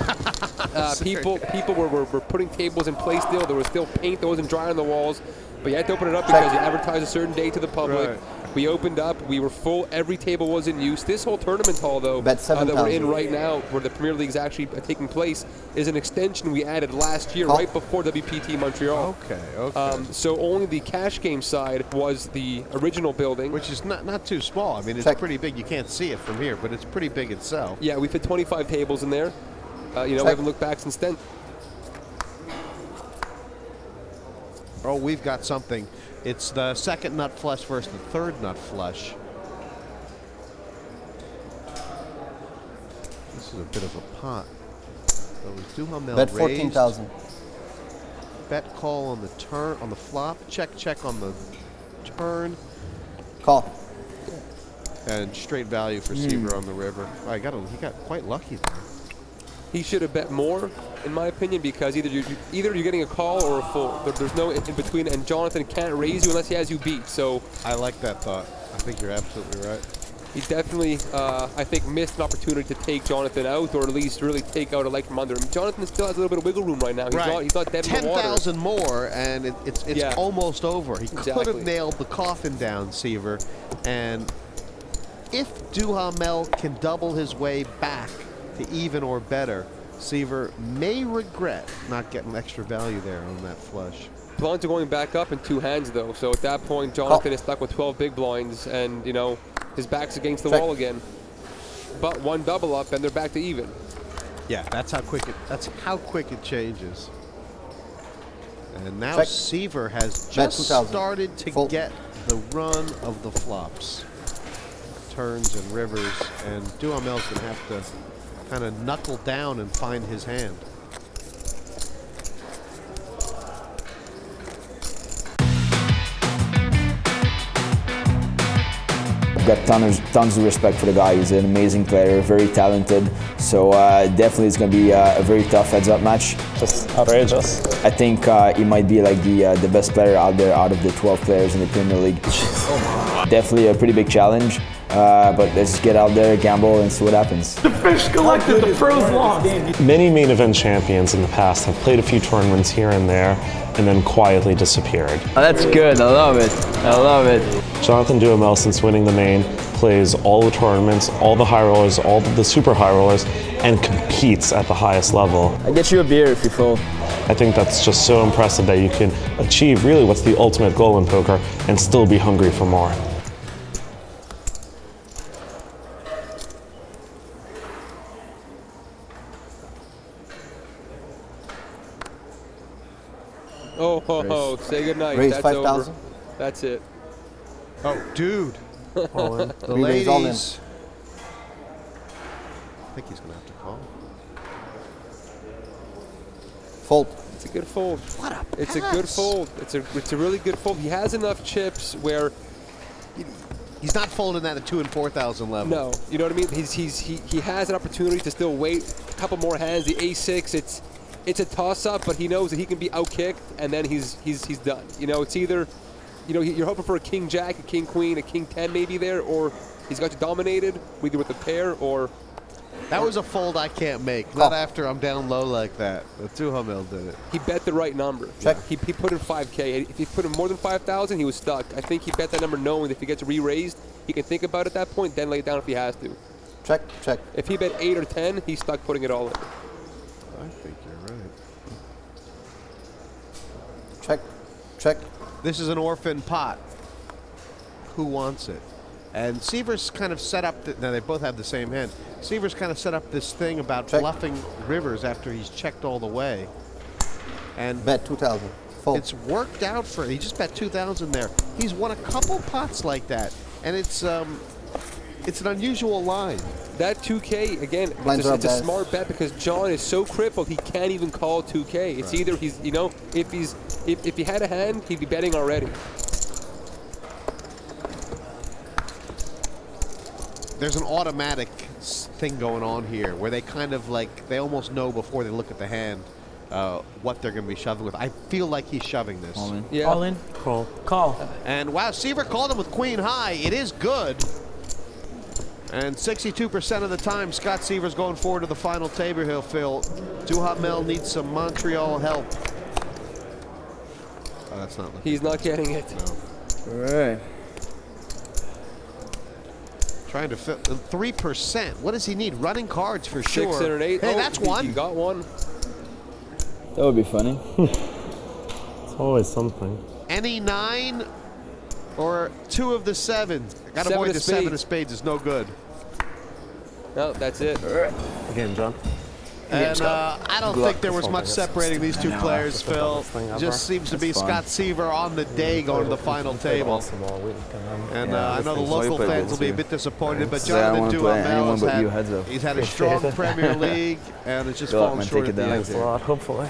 People were putting tables in place still. There was still paint that wasn't dry on the walls. But you had to open it up because you advertised a certain day to the public. We opened up, we were full, every table was in use. This whole tournament hall, though, Bet that we're in 7,000. right now, where the Premier League is actually taking place, is an extension we added last year, right before WPT Montreal. Okay. So only the cash game side was the original building. Which is not too small. I mean, it's pretty big. You can't see it from here, but it's pretty big itself. Yeah, we fit 25 tables in there. We haven't looked back since then. Oh, we've got something. It's the second nut flush versus the third nut flush. This is a bit of a pot. So it was Duhamel Bet raised. 14,000. Bet call on the turn, on the flop. Check on the turn. Call. And straight value for Seiver on the river. Oh, he got quite lucky there. He should have bet more, in my opinion, because either you're getting a call or a fold. There's no in between, and Jonathan can't raise you unless he has you beat. So I like that thought. I think you're absolutely right. He definitely, I think, missed an opportunity to take Jonathan out, or at least really take out a leg from under him. Jonathan still has a little bit of wiggle room right now. He's not dead in the water. 10,000 more, and it's almost over. He could have nailed the coffin down, Seiver, and if Duhamel can double his way back to even or better, Seiver may regret not getting extra value there on that flush. Blinds are going back up in 2 hands, though, so at that point, Jonathan is stuck with 12 big blinds, and, his back's against the wall again. But one double up, and they're back to even. Yeah, that's how quick it changes. And now Seiver has just started to get the run of the flops. Turns and rivers, and Duhamel's going to have to kind of knuckle down and find his hand. I've got tons of respect for the guy. He's an amazing player, very talented. So definitely it's going to be a very tough heads-up match. Just outrageous. I think he might be like the best player out there out of the 12 players in the Premier League. Definitely a pretty big challenge. But let's just get out there, gamble, and see what happens. The fish collected, the pros lost. Many main event champions in the past have played a few tournaments here and there and then quietly disappeared. Oh, that's good. I love it. I love it. Jonathan Duhamel, since winning the main, plays all the tournaments, all the high rollers, all the super high rollers, and competes at the highest level. I get you a beer if you fold. I think that's just so impressive that you can achieve really what's the ultimate goal in poker and still be hungry for more. Oh, say goodnight. Raise That's 5,000. over. That's it. Oh, dude. All in. The Relays all in. ladies. I think he's going to have to call. Fold. It's a good fold. What up? It's a good fold. It's a really good fold. He has enough chips where he's not folding that at 2,000 and 4,000 level. No, you know what I mean. He has an opportunity to still wait a couple more hands. The ace-6. It's a toss-up, but he knows that he can be outkicked, and then he's done. It's either, you're hoping for a king-jack, a king-queen, a king-10 maybe there, or he's got you dominated, either with a pair or. That was a fold I can't make. Not after I'm down low like that. But Duhamel did it. He bet the right number. Check. He put in 5K. If he put in more than 5,000, he was stuck. I think he bet that number knowing that if he gets re-raised, he can think about it at that point, then lay it down if he has to. Check. If he bet 8 or 10, he's stuck putting it all in. I think you're right. Check. This is an orphan pot. Who wants it? And Seiver's kind of set up, now they both have the same hand. Seiver's kind of set up this thing about bluffing rivers after he's checked all the way. And bet 2,000. Fold. It's worked out for him. He just bet 2,000 there. He's won a couple pots like that. And it's an unusual line. That 2K, again, it's a smart bet because John is so crippled he can't even call 2K. It's either if he had a hand, he'd be betting already. There's an automatic thing going on here where they kind of they almost know before they look at the hand what they're going to be shoving with. I feel like he's shoving this. All in. Yeah. All in. Call. And wow, Seiver called him with queen high. It is good. And 62% of the time, Scott Seiver's going forward to the final table he'll fill. Duhamel needs some Montreal help. Oh, that's not looking. He's not getting it. No. All right. Trying to fit 3%. What does he need? Running cards for 6 sure. and an 8. Hey, that's one. You got one. That would be funny. It's always something. Any 9 or 2 of the 7s. Got to avoid the 7 of spades. Is no good. No, that's it. Again, John. And I don't think there was much separating these two players, Phil. Just seems to be Scott Seiver on the day going to the final table. And I know the local fans will be a bit disappointed, but Jonathan Duhamel he's had a strong Premier League, and it's just fallen short at the end. Thanks a lot, hopefully.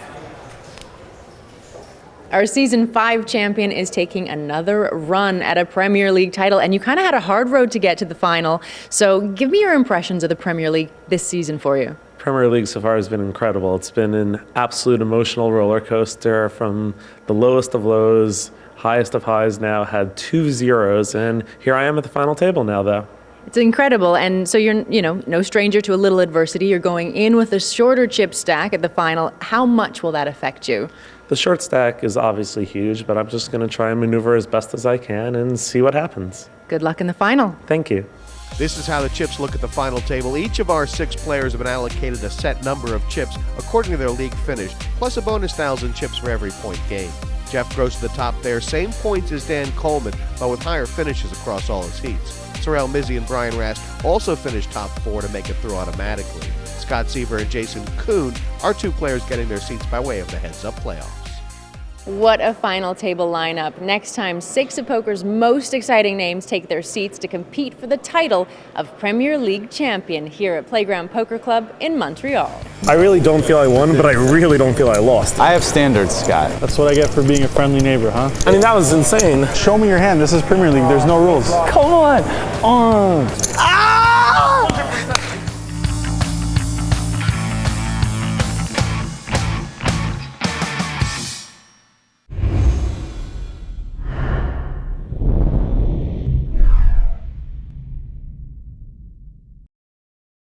Our Season 5 champion is taking another run at a Premier League title, and you kind of had a hard road to get to the final. So give me your impressions of the Premier League this season for you. Premier League so far has been incredible. It's been an absolute emotional roller coaster from the lowest of lows, highest of highs now, had 2 zeros, and here I am at the final table now, though. It's incredible, and so you're, no stranger to a little adversity. You're going in with a shorter chip stack at the final. How much will that affect you? The short stack is obviously huge, but I'm just going to try and maneuver as best as I can and see what happens. Good luck in the final. Thank you. This is how the chips look at the final table. Each of our 6 players have been allocated a set number of chips according to their league finish, plus a bonus 1,000 chips for every point gained. Jeff goes to the top there, same points as Dan Jungleman, but with higher finishes across all his heats. Sorrel Mizzi and Brian Rast also finished top 4 to make it through automatically. Scott Seiver and Jason Koon are 2 players getting their seats by way of the heads-up playoffs. What a final table lineup. Next time, 6 of poker's most exciting names take their seats to compete for the title of Premier League champion here at Playground Poker Club in Montreal. I really don't feel I won, but I really don't feel I lost. I have standards, Scott. That's what I get for being a friendly neighbor, huh? I mean, that was insane. Show me your hand. This is Premier League. There's no rules. Come on.